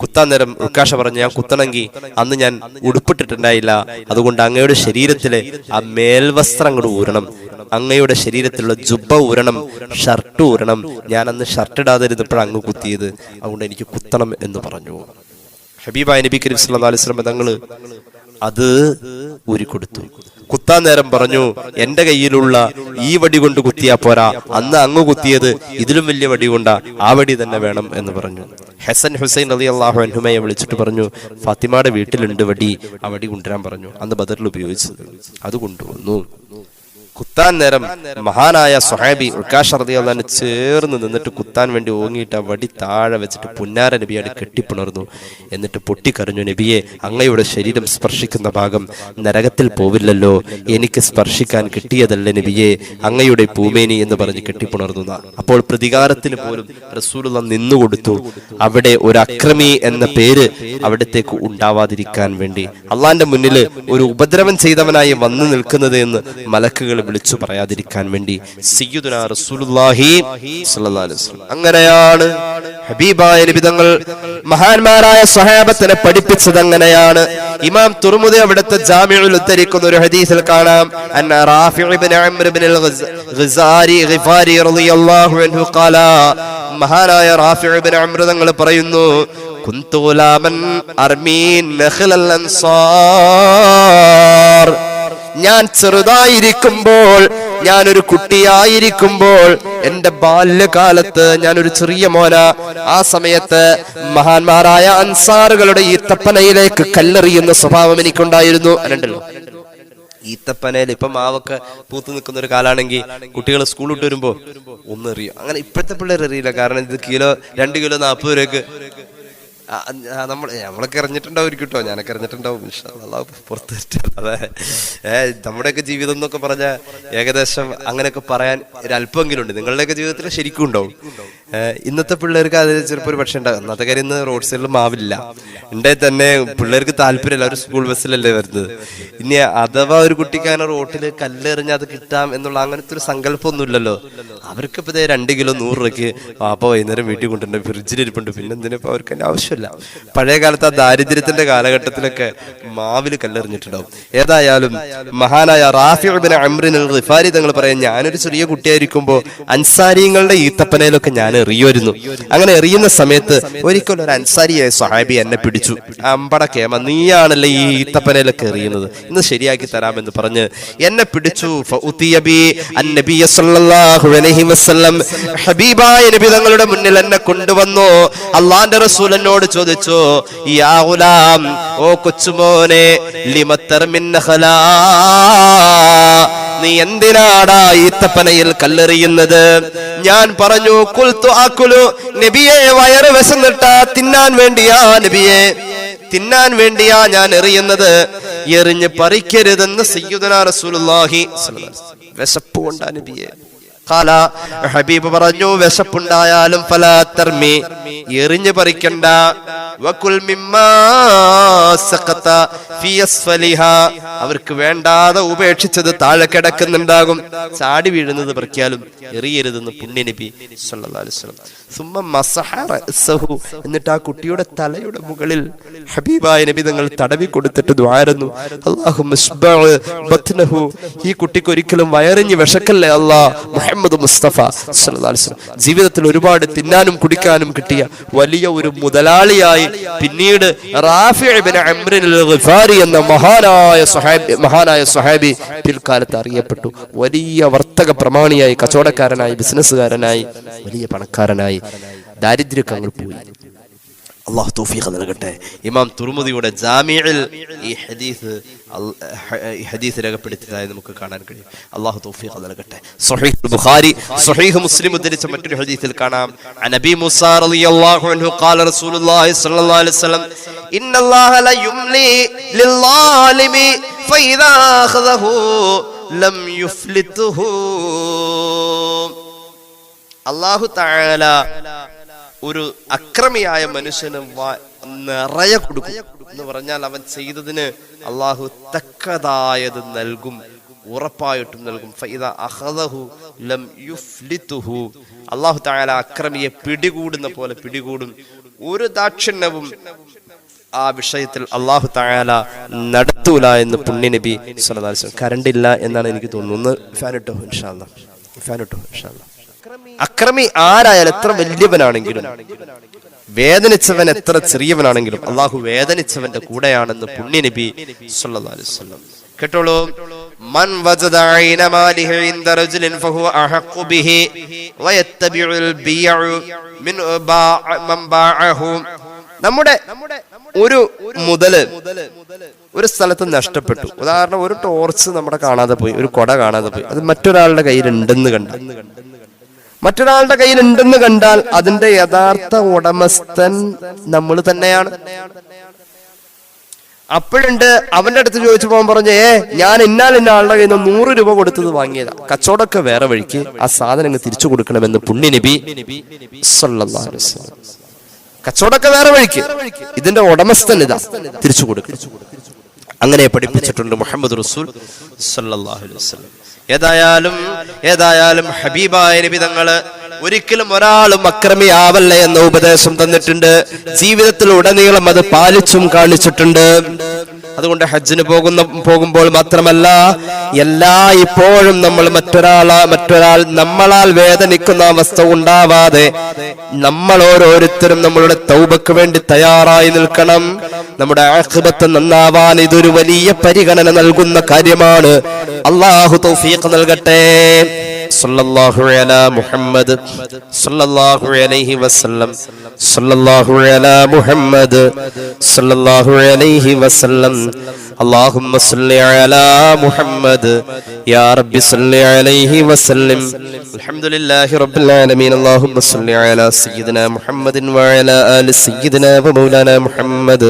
കുത്താൻ നേരം ഉക്കാഷ പറഞ്ഞു, ഞാൻ കുത്തണമെങ്കിൽ അന്ന് ഞാൻ ഉടുപ്പിട്ടിട്ടുണ്ടായില്ല, അതുകൊണ്ട് അങ്ങയുടെ ശരീരത്തിലെ ആ മേൽവസ്ത്രം കൂടെ ഊരണം, അങ്ങയുടെ ശരീരത്തിലുള്ള ജുബ്ബ ഊരണം, ഷർട്ട് ഊരണം. ഞാൻ അന്ന് ഷർട്ട് ഇടാതിരുന്നപ്പോഴാണ് അങ്ങ് കുത്തിയത്, അതുകൊണ്ട് എനിക്ക് കുത്തണം എന്ന് പറഞ്ഞു. ഹബീബായ നബി കരീം സല്ലല്ലാഹു അലൈഹി വസല്ലം തങ്ങള് അത് ഊരിക്കൊടുത്തു. കുത്താൻ നേരം പറഞ്ഞു, എന്റെ കയ്യിലുള്ള ഈ വടി കൊണ്ട് കുത്തിയാ പോരാ, അന്ന് അങ്ങ് കുത്തിയത് ഇതിലും വലിയ വടി കൊണ്ടാ, ആ വടി തന്നെ വേണം എന്ന് പറഞ്ഞു. ഹസൻ ഹുസൈൻ റളിയല്ലാഹു അൻഹുമയെ വിളിച്ചിട്ട് പറഞ്ഞു, ഫാത്തിമയുടെ വീട്ടിലുണ്ട് വടി, ആ വടി കൊണ്ടുവരാൻ പറഞ്ഞു. അന്ന് ബദറിൽ ഉപയോഗിച്ചത് അത് കൊണ്ടുവന്നു. കുത്താൻ നേരം മഹാനായ സ്വഹാബി ഉക്കാഷ റളിയല്ലാഹു അൻഹു ചേർന്ന് നിന്നിട്ട് കുത്താൻ വേണ്ടി ഓങ്ങിയിട്ട് ആ വടി താഴെ വെച്ചിട്ട് പുന്നാര നബിയോട് കെട്ടിപ്പുണർന്നു. എന്നിട്ട് പൊട്ടിക്കരഞ്ഞു, നബിയെ, അങ്ങയുടെ ശരീരം സ്പർശിക്കുന്ന ഭാഗം നരകത്തിൽ പോവില്ലല്ലോ, എനിക്ക് സ്പർശിക്കാൻ കിട്ടിയതല്ലേ നബിയെ, അങ്ങയുടെ പൂമേനി എന്ന് പറഞ്ഞ് കെട്ടിപ്പുണർന്നു. അപ്പോൾ പ്രതികാരത്തിന് പോലും റസൂലുള്ളാഹി നിന്നുകൊടുത്തു. അവിടെ ഒരു അക്രമി എന്ന പേര് അവിടത്തേക്ക് ഉണ്ടാവാതിരിക്കാൻ വേണ്ടി, അള്ളാന്റെ മുന്നിൽ ഒരു ഉപദ്രവം ചെയ്തവനായി വന്നു നിൽക്കുന്നത് എന്ന് മലക്കുകൾ വിളിച്ചു പറയാതിരിക്കാൻ വേണ്ടി സയ്യിദുനാ റസൂലുള്ളാഹി സ്വല്ലല്ലാഹു അലൈഹി വസല്ലം. അങ്ങനെയാണ് ഹബീബായ നബി തങ്ങൾ മഹാന്മാരായ സ്വഹാബത്തിനെ പഠിപ്പിച്ചത്. അങ്ങനെയാണ് ഇമാം തുർമുദി അവിടുത്തെ ജാമിഉൽ ഉദ്ധരിക്കുന്ന ഒരു ഹദീസിൽ കാണാം, അന്ന റാഫി ഇബ്നു അംർ ഇബ്നുൽ ഗിഫാരി റളിയല്ലാഹു അൻഹു ഖാല, മഹാനായ റാഫി ഇബ്നു അംർ തങ്ങൾ പറയുന്നു, കുന്തു ഗുലാമൻ അർമീൻ നഖ്ലൽ അൻസാർ, ഞാൻ ചെറുതായിരിക്കുമ്പോൾ, ഞാനൊരു കുട്ടിയായിരിക്കുമ്പോൾ, എന്റെ ബാല്യകാലത്ത് ഞാനൊരു ചെറിയ മോന, ആ സമയത്ത് മഹാന്മാരായ അൻസാറുകളുടെ ഈത്തപ്പനയിലേക്ക് കല്ലെറിയുന്ന സ്വഭാവം എനിക്കുണ്ടായിരുന്നു. അല്ലണ്ടല്ലോ, ഈത്തപ്പനയിൽ ഇപ്പൊ മാവൊക്കെ പൂത്തു നിൽക്കുന്ന ഒരു കാലാണെങ്കിൽ കുട്ടികൾ സ്കൂൾ വിട്ട് വരുമ്പോ ഒന്നെറിയും. അങ്ങനെ ഇപ്പോഴത്തെ പിള്ളേർ എറിയില്ല, കാരണം ഇത് 2 കിലോ 40 രൂപയ്ക്ക് നമ്മളൊക്കെ എറിഞ്ഞിട്ടുണ്ടാവും കേട്ടോ, ഞാനൊക്കെ എറിഞ്ഞിട്ടുണ്ടാവും. പുറത്ത് അതെ, നമ്മുടെയൊക്കെ ജീവിതം എന്നൊക്കെ പറഞ്ഞാൽ ഏകദേശം അങ്ങനെയൊക്കെ പറയാൻ ഒരല്പമെങ്കിലും ഉണ്ട്. നിങ്ങളുടെയൊക്കെ ജീവിതത്തിൽ ശരിക്കും ഉണ്ടാവും. ഇന്നത്തെ പിള്ളേർക്ക് അതിൽ ചിലപ്പോൾ ഒരു പക്ഷേ ഉണ്ടാകും. അന്നത്തെ കാര്യം ഇന്ന് റോഡ് സൈഡിൽ മാവില്ല, ഉണ്ടെ തന്നെ പിള്ളേർക്ക് താല്പര്യമില്ല, അവർ സ്കൂൾ ബസ്സിലല്ലേ വരുന്നത്. ഇനി അഥവാ ഒരു കുട്ടിക്ക് അങ്ങനെ റോട്ടിൽ കല്ലെറിഞ്ഞാൽ അത് കിട്ടാം എന്നുള്ള അങ്ങനത്തെ ഒരു സങ്കല്പമൊന്നും ഇല്ലല്ലോ. അവർക്കിപ്പോ 2 കിലോ 100 രൂപയ്ക്ക് വാപ്പ വൈകുന്നേരം വീട്ടിൽ കൊണ്ടുണ്ട്, ഫ്രിഡ്ജിലിരിപ്പുണ്ട്, പിന്നെ എന്തിനിപ്പോ അവർക്ക് അതിന്റെ ആവശ്യമില്ല. പഴയ കാലത്ത് ആ ദാരിദ്ര്യത്തിന്റെ കാലഘട്ടത്തിലൊക്കെ മാവിൽ കല്ലെറിഞ്ഞിട്ടുണ്ടാവും. ഏതായാലും മഹാനായ റാഫി ഇബ്നു അംർ അൽ ഗിഫാരി തങ്ങൾ പറയാൻ, ഞാനൊരു ചെറിയ കുട്ടിയായിരിക്കുമ്പോ അൻസാരിങ്ങളുടെ ഈത്തപ്പനയിലൊക്കെ ഞാൻ എറിയുമായിരുന്നു. അങ്ങനെ എറിയുന്ന സമയത്ത് ഒരിക്കലും ഒരു അൻസാരിയായ സ്വഹാബി എന്നെ പിടിച്ചു. അമ്പട കേമ, നീയാണല്ലേ ഈ ഈത്തപ്പനയിലൊക്കെ എറിയുന്നത്, ഇന്ന് ശരിയാക്കി തരാമെന്ന് പറഞ്ഞ് എന്നെ പിടിച്ചു. ഹബീബായ നബി തങ്ങളുടെ മുന്നിൽ എന്നെ കൊണ്ടുവന്നു. അള്ളാന്റെ റസൂൽ എന്നോട് ചോദിച്ചു, യാ ഗുലാം, ഓ കൊച്ചുമോനെ, നീ എന്തിനാടാ ഈത്തപ്പനയിൽ കല്ലെറിയുന്നത്? ഞാൻ പറഞ്ഞു, ഖുൽതു അകുലു, നബിയെ വയറ് വിശന്നിട്ടാ തിന്നാൻ വേണ്ടിയാ നബിയെ, തിന്നാൻ വേണ്ടിയാ ഞാൻ എറിയുന്നത്, എറിഞ്ഞ് പറിക്കരുതെന്ന് സയ്യിദുനാ റസൂലുള്ളാഹി സ്വല്ലല്ലാഹു അലൈഹി വസല്ലം. വിശപ്പ് കൊണ്ടാ നബിയെ. ഖാല, ഹബീബ് പറഞ്ഞു, വിശപ്പുണ്ടായാലും ഫലാ തർമി, എറിഞ്ഞ് പറിക്കണ്ട. വകുൽ മിമ്മാ സഖത ഫീ അസ്ഫലിഹാ, അവർക്ക് വേണ്ടാതെ ഉപേക്ഷിച്ചത് താഴെ കിടക്കുന്നുണ്ടാകും, ചാടി വീഴുന്നത് പറിക്കാലും എറിയരുതെന്ന് പുണ്യ നബി സല്ലല്ലാഹു അലൈഹി വസല്ലം. സുമ്മ മസഹ റഅസഹു, എന്നിട്ട് ആ കുട്ടിയുടെ തലയുടെ മുകളിൽ ഹബീബായ നബി തങ്ങൾ തടവി കൊടുത്തിട്ട് ദുആയിരുന്നു, അല്ലാഹുമ്മ ഇസ്ബഅ ബത്നഹു, ഈ കുട്ടിക്ക് ഒരിക്കലും വയറിഞ്ഞ് വിശക്കല്ലേ അല്ലാ. മുഹമ്മദ് മുസ്തഫ സല്ലല്ലാഹു അലൈഹി വസല്ലം ജീവിതത്തിൽ ഒരുപാട് തിന്നാനും കുടിക്കാനും കിട്ടിയ വലിയ ഒരു മുതലാളിയായി പിന്നീട് റാഫി ഇബ്നു അംർ അൽ ഗിഫാരി എന്ന മഹാനായ സ്വഹാബി പിൽക്കാലത്ത് അറിയപ്പെട്ടു. വലിയ വർത്തക പ്രമാണിയായി, കച്ചവടക്കാരനായി, ബിസിനസ്സുകാരനായി, വലിയ പണക്കാരനായി. ദാരിദ്ര്യമൊക്കെ അങ്ങ് പോയി. അല്ലാഹു തൗഫീഖ് നൽകട്ടെ. ഇമാം തുർമുദിയുടെ ജാമിഉൽ ഈ ഹദീസ് രേഖപ്പെടുത്തിയതായി നമുക്ക് കാണാൻ കഴിയും. അല്ലാഹു തൗഫീഖ് നൽകട്ടെ. സ്വഹീഹ് ബുഖാരി, സ്വഹീഹ് മുസ്ലിം ഉദ്ധരിച്ച മറ്റൊരു ഹദീസിൽ കാണാം, നബി മൂസാ റളിയല്ലാഹു അൻഹു ഖാല റസൂലുള്ളാഹി സ്വല്ലല്ലാഹു അലൈഹി വസല്ലം, ഇന്നല്ലാഹ ല യുംലി ലിൽളാലിമി ഫഇദാ അഖദഹു ലം യുഫ്ലിതുഹു. അല്ലാഹു തആല ഒരു അക്രമിയായ മനുഷ്യന് നിറയെ കൊടുക്കും എന്ന് പറഞ്ഞാൽ അവൻ ചെയ്തതിന് അള്ളാഹു തക്കതായത് നൽകും, ഉറപ്പായിട്ടും നൽകും. ഫഇദാ അഖദഹു ലം യുഫ്ലിതുഹു, അള്ളാഹു തആല അക്രമിയെ പിടികൂടുന്ന പോലെ പിടികൂടും. ഒരു ദാക്ഷിണ്യവും ആ വിഷയത്തിൽ അള്ളാഹു തആല നടത്തൂല എന്ന് പുണ്യ നബി സല്ലല്ലാഹു അലൈഹി വസല്ലം. കറണ്ട് ഇല്ല എന്നാണ് എനിക്ക് തോന്നുന്നത്. ഫാൻ ഇട്ടോ ഇൻഷാ അല്ലാഹ്, ഫാൻ ഇട്ടോ ഇൻഷാ അല്ലാഹ്. അക്രമി ആരായാലും, എത്ര വലിയവനാണെങ്കിലും, വേദനിച്ചവൻ എത്ര ചെറിയവനാണെങ്കിലും, അള്ളാഹു വേദനിച്ചവന്റെ കൂടെയാണെന്ന് പുണ്യ നബി സല്ലല്ലാഹു അലൈഹി വസല്ലം. കേട്ടോളൂ, മൻ വജദ ഐന മാലിഹി ഇൻദ റജുലിൻ ഫഹുവ അഹഖു ബിഹി വയത്തബിഉൽ ബിയഉ മിൻ മൻ ബഅഹു. നമ്മുടെ ഒരു മുതല് ഒരു സ്ഥലത്ത് നഷ്ടപ്പെട്ടു. ഉദാഹരണം, ഒരു ടോർച്ച് നമ്മുടെ കാണാതെ പോയി, ഒരു കൊട കാണാതെ പോയി, അത് മറ്റൊരാളുടെ കയ്യിലുണ്ടെന്ന് കണ്ടാൽ അതിന്റെ യഥാർത്ഥ ഉടമസ്ഥൻ നമ്മൾ തന്നെയാണ്. അപ്പോഴുണ്ട് അവന്റെ അടുത്ത് ചോദിച്ചു പോകാൻ പറഞ്ഞേ, ഞാൻ ഇന്ന ആളുടെ കയ്യിൽ നിന്ന് 100 രൂപ കൊടുത്തത് വാങ്ങിയതാ, കച്ചവടമൊക്കെ വേറെ വഴിക്ക്, ആ സാധനം തിരിച്ചു കൊടുക്കണമെന്ന് പുണ്യ നബി സല്ലല്ലാഹു അലൈഹി വസല്ലം. കച്ചവടമൊക്കെ വേറെ വഴിക്ക്, ഇതിന്റെ ഉടമസ്ഥൻ ഇതാ, തിരിച്ചു കൊടുക്കണം. അങ്ങനെ പഠിപ്പിച്ചിട്ടുണ്ട് മുഹമ്മദ് റസൂൽ സല്ലല്ലാഹു അലൈഹി വസല്ലം. ഏതായാലും ഹബീബായ നബി തങ്ങള് ഒരിക്കലും ഒരാളും അക്രമിയാവല്ലേ എന്ന ഉപദേശം തന്നിട്ടുണ്ട്. ജീവിതത്തിൽ ഉടനീളം അത് പാലിച്ചും കാണിച്ചിട്ടുണ്ട്. അതുകൊണ്ട് ഹജ്ജിന് പോകുമ്പോൾ മാത്രമല്ല, ഇപ്പോഴും നമ്മൾ മറ്റൊരാൾ നമ്മളാൽ വേദനിക്കുന്ന അവസ്ഥ ഉണ്ടാവാതെ നമ്മൾ ഓരോരുത്തരും നമ്മളുടെ തൗബക്ക് വേണ്ടി തയ്യാറായി നിൽക്കണം. നമ്മുടെ ആഖിബത്ത് നന്നാവാൻ ഇതൊരു വലിയ പരിഗണന നൽകുന്ന കാര്യമാണ്. അല്ലാഹു തൗഫീഖ് നൽകട്ടെ. സല്ലല്ലാഹു അലാ മുഹമ്മദ് സല്ലല്ലാഹു അലൈഹി വസല്ലം, സല്ലല്ലാഹു അലാ മുഹമ്മദ് സല്ലല്ലാഹു അലൈഹി വസല്ലം. اللهم صل على محمد يا رب صل عليه وسلم. الحمد لله رب العالمين. اللهم صل على سيدنا محمد وعلى آل سيدنا ومولانا محمد.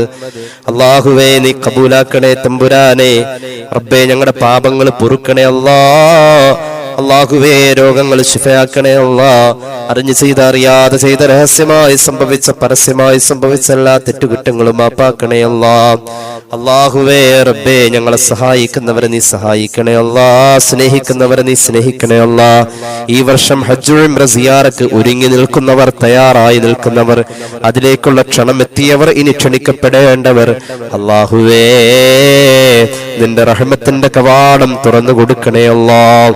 അല്ലാഹുവേ, നീ കബൂലാക്കണേ തമ്പുരാനെ. റബ്ബേ, ഞങ്ങളുടെ പാപങ്ങൾ പൊറുക്കണേ അല്ലാഹ്. അല്ലാഹുവേ, രോഗങ്ങൾ ശിഫയാക്കണേ അല്ലാഹ്. അറിഞ്ഞു ചെയ്ത, അറിയാതെ ചെയ്ത, രഹസ്യമായി സംഭവിച്ച, പരസ്യമായി സംഭവിച്ച എല്ലാ തെറ്റുകുറ്റങ്ങളും മാപ്പാക്കണേ അല്ലാഹ്. അല്ലാഹുവേ റബ്ബേ, ഞങ്ങളെ സഹായിക്കുന്നവരെ നീ സഹായിക്കണേ അല്ലാഹ്. സ്നേഹിക്കുന്നവരെ നീ സ്നേഹിക്കണേ അല്ലാഹ്. ഈ വർഷം ഹജ്ജുൽ ഉംറ സിയാറത്ത് ഒരുങ്ങി നിൽക്കുന്നവർ, തയ്യാറായി നിൽക്കുന്നവർ, അതിലേക്കുള്ള ക്ഷണം എത്തിയവർ, ഇനി ക്ഷണിക്കപ്പെടേണ്ടവർ, അല്ലാഹുവേ നിന്റെ റഹ്മത്തിന്റെ കവാടം തുറന്നു കൊടുക്കണേ അല്ലാഹ്.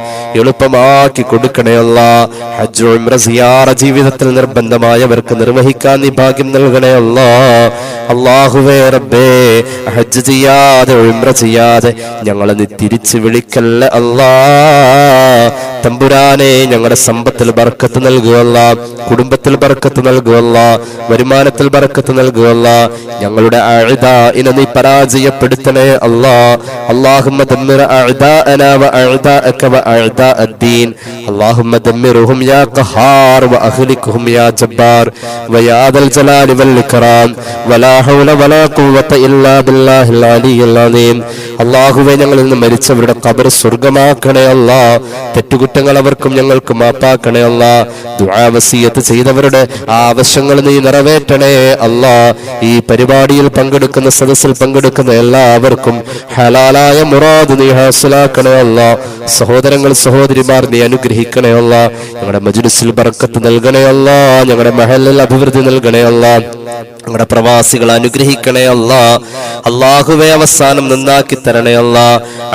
എളുപ്പമാക്കി കൊടുക്കണേ അല്ലാ. ഹജ്ജ് ഉംറ സിയാറ ജീവിതത്തിൽ നിർബന്ധമായവർക്ക് നിർവഹിക്കാൻ നീ ഭാഗ്യം നൽകണേ അല്ലാ. അല്ലാഹുവേ റബ്ബേ, ഹജ്ജ് ചെയ്യാതെ ഉംറ ചെയ്യാതെ ഞങ്ങളെ നീ തിരിച്ചു വിളിക്കല്ലേ അല്ലാ. തമ്പുരാനെ, ഞങ്ങളുടെ സമ്പത്തിൽ ബർക്കത്ത് നൽകുവല്ല, കുടുംബത്തിൽ ബർക്കത്ത് നൽകുവല്ല, വരുമാനത്തിൽ ബർക്കത്ത് നൽകുവല്ല. ഞങ്ങളുടെ അഅദാഇനെ നീ പരാജയപ്പെടുത്തണേ അല്ലാ. اللهم دمر أعداءنا وأعداءك وأعداء الدين. اللهم دمرهم يا قهار وأهلكهم يا جبار ويا ذا الجلال والإكرام ولا حول ولا قوة إلا بالله العلي العظيم. അല്ലാഹുവേ, ഞങ്ങളിൽ നിന്ന് മരിച്ചവരുടെ ഖബർ സ്വർഗ്ഗമാക്കണേ അല്ലാ. തെറ്റുകുറ്റങ്ങൾ അവർക്കും ഞങ്ങൾക്കും മാപ്പാക്കണേ അല്ലാ. ദുആ വസിയത്ത് ചെയ്തവരുടെ ആവശ്യങ്ങൾ നീ നിറവേറ്റണേ അല്ലാ. ഈ പരിപാടിയിൽ പങ്കെടുക്കുന്ന, സദസ്സിൽ പങ്കെടുക്കുന്ന എല്ലാവർക്കും ഹലാലായ മുറാദ് നീ ഹാസിലാക്കണേ അല്ലാ. സഹോദരങ്ങൾ, സഹോദരിമാർ നീ അനുഗ്രഹിക്കണേ അല്ലാ. ഞങ്ങളുടെ മജ്ലിസിൽ ബർക്കത്ത് നൽകണേ അല്ലാ. ഞങ്ങളുടെ മഹല്ലിൽ അഭിവൃദ്ധി നൽകണേ അല്ലാ. ഞങ്ങളുടെ പ്രവാസികൾ അനുഗ്രഹിക്കണേ അല്ലാ. അല്ലാഹുവേ, അവസാനം നന്നാക്കി തരണേ അല്ലാ.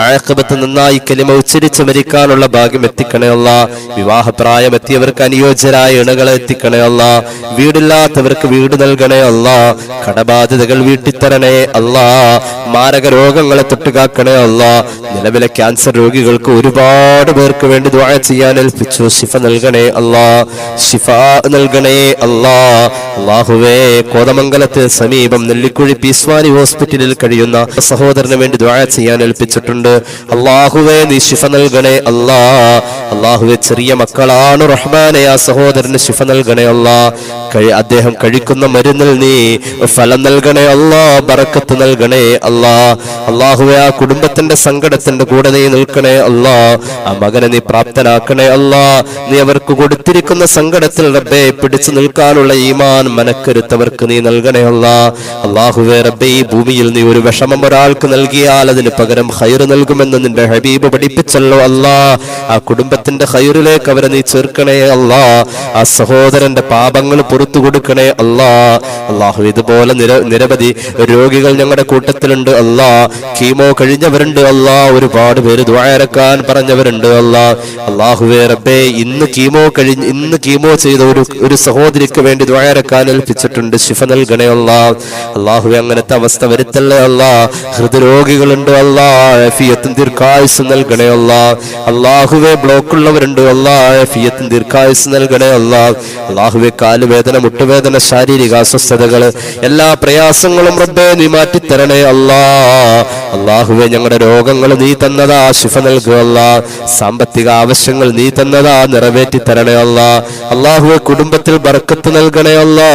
ആഖിബത്ത് നന്നായി കലിമ ഉച്ചരിച്ച് മരിക്കാനുള്ള ഭാഗ്യം എത്തിക്കണേ അല്ലാ. വിവാഹപ്രായം എത്തിയവർക്ക് അനുയോജ്യരായ ഇണകളെ എത്തിക്കണേ അല്ലാ. വീടില്ലാത്തവർക്ക് വീട് നൽകണേ അല്ലാ. കടബാധ്യതകൾ വീട്ടിത്തരണേ അല്ലാ. മാരക രോഗങ്ങളെ തൊട്ടുകാക്കണേ അല്ലാ. നിലവിലെ ക്യാൻസർ രോഗികൾക്ക് ഒരുപാട് പേർക്ക് വേണ്ടി ദുആ ചെയ്യാൻ ഏൽപ്പിച്ചു. ശിഫ നൽകണേ അല്ലാ. ശിഫ നൽകണേ അല്ലാ. അല്ലാഹുവേ, കോതമംഗലത്ത് സമീപം നെല്ലിക്കുഴി പീസ്വാനി ഹോസ്പിറ്റലിൽ കഴിയുന്ന സഹോദരന് വേണ്ടി ദുആ ചെയ്യാൻ ഏൽപ്പിച്ചിട്ടുണ്ട്. അല്ലാഹുവേ, നീ ശിഫ നൽകണേ അല്ലാ. അല്ലാഹുവേ, ചെറിയ മക്കളാണ് റഹ്മാനെ, ആ സഹോദരന് ശിഫ നൽകണേ അല്ലാ. അദ്ദേഹം കഴിക്കുന്ന മരുന്നിൽ നീ ഫലം നൽകണേ അല്ലാ. ബറക്കത്ത് നൽകണേ അല്ലാ. അല്ലാഹുവേ, ആ കുടുംബത്തിന്റെ സങ്കടത്തിന്റെ കൂടെ നീ നിൽക്കണേ അല്ലാ. ആ മകനെ നീ പ്രാപ്തനാക്കണേ അല്ലാ. നീ അവർക്ക് കൊടുത്തിരിക്കുന്ന സങ്കടത്തിൽ റബ്ബേ പിടിച്ചു നിൽക്കാനുള്ള ഈമാൻ മനക്കരുത്തവർക്ക് നീ നൽകണേ അല്ലാ. അല്ലാഹുവേ റബ്ബേ, ഈ ഭൂമിയിൽ നീ ഒരു വിഷമം ഒരാൾക്ക് നൽകിയാൽ അതിന് പകരം ഖൈർ നൽകുമെന്ന് നിന്റെ ഹബീബ് പഠിപ്പിച്ചല്ലോ അല്ലാ. ആ കുടുംബത്തിന്റെ ഖൈറിലേക്ക് അവരെ നീ ചേർക്കണേ അല്ലാ. ആ സഹോദരന്റെ പാപങ്ങൾ പുറത്തു കൊടുക്കണേ അല്ലാ. അല്ലാഹു, ഇതുപോലെ നിരവധി രോഗികൾ ഞങ്ങളുടെ കൂട്ടത്തിലുണ്ട് അല്ലാ. കീമോ കഴിഞ്ഞവരുണ്ട് അല്ലാ. ഒരുപാട് പേര് ദുആ ഇറക്കാൻ പറഞ്ഞവരുണ്ട് അല്ലാ. അല്ലാഹുവേ റബ്ബേ, ഇന്ന് കീമോ ചെയ്ത ഒരു സഹോദരിക്ക് വേണ്ടി ദുആ ഇറക്കാൻ ഏൽപ്പിച്ചിട്ടുണ്ട്. ശിഫ നൽകണേ അല്ലാ. അല്ലാഹുവേ, അങ്ങനത്തെ അവസ്ഥ വരുത്തല്ലേ അല്ലാ. ഹൃദ്രോഗികളുണ്ട് അല്ലാ. ആഫിയത്തും ദീർഘായുസ്സും നൽകണേ അല്ലാ. അല്ലാഹുവേ, ബ്ലോക്കുള്ളവരുണ്ട് അല്ലാ. ആഫിയത്തും ദീർഘായുസ്സും നൽകണേ അല്ലാ. അല്ലാഹുവേ, കാലുവേദന, മുട്ടുവേദന, ശാരീരിക അസ്വസ്ഥതകൾ, എല്ലാ പ്രയാസങ്ങളും റബ്ബേ നീ മാറ്റിത്തരണേ അല്ലാ. അല്ലാഹുവേ, ഞങ്ങളുടെ രോഗങ്ങൾ നീ തന്നതാ, ശിഫ നൽകുക അല്ലാ. സാമ്പത്തിക ആവശ്യങ്ങൾ നീ തന്നതാ, നിറവേറ്റി തരണേ അല്ലാ. അല്ലാഹുവേ, കുടുംബത്തിൽ ബർക്കത്ത് നൽകണേ അല്ലാ.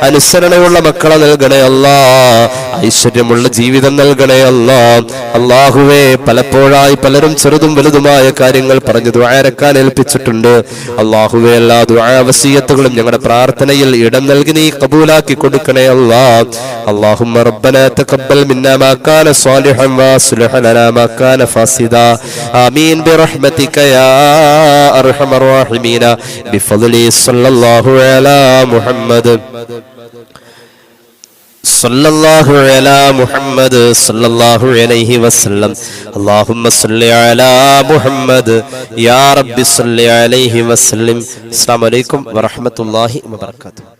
അനുസരണയുള്ള മക്കളെ നൽകണേ അല്ലാ. ഐശ്വര്യമുള്ള ജീവിതം നൽകണേ അല്ലാ. അല്ലാഹുവേ, പലപ്പോഴായി പലരും ചെറുതും വലുതുമായ കാര്യങ്ങൾ പറഞ്ഞു ദുആ ഇറക്കാൻ ഏൽപ്പിച്ചിട്ടുണ്ട്. അല്ലാഹുവേ, എല്ലാ ദുആ വസിയത്തുകളും ഞങ്ങളുടെ പ്രാർത്ഥനയിൽ ഇടം നൽകി നീ കബൂലാക്കി കൊടുക്കണേ അല്ലാ. اللهم ربنا تقبل منا ما كان صالحا واصلح لنا ما كان فاسدا. آمين برحمتك يا أرحم الراحمين. بفضل صلى الله على محمد صلى الله على محمد صلى الله عليه وسلم. اللهم صل على محمد يا رب صل عليه وسلم. السلام عليكم ورحمة الله وبركاته.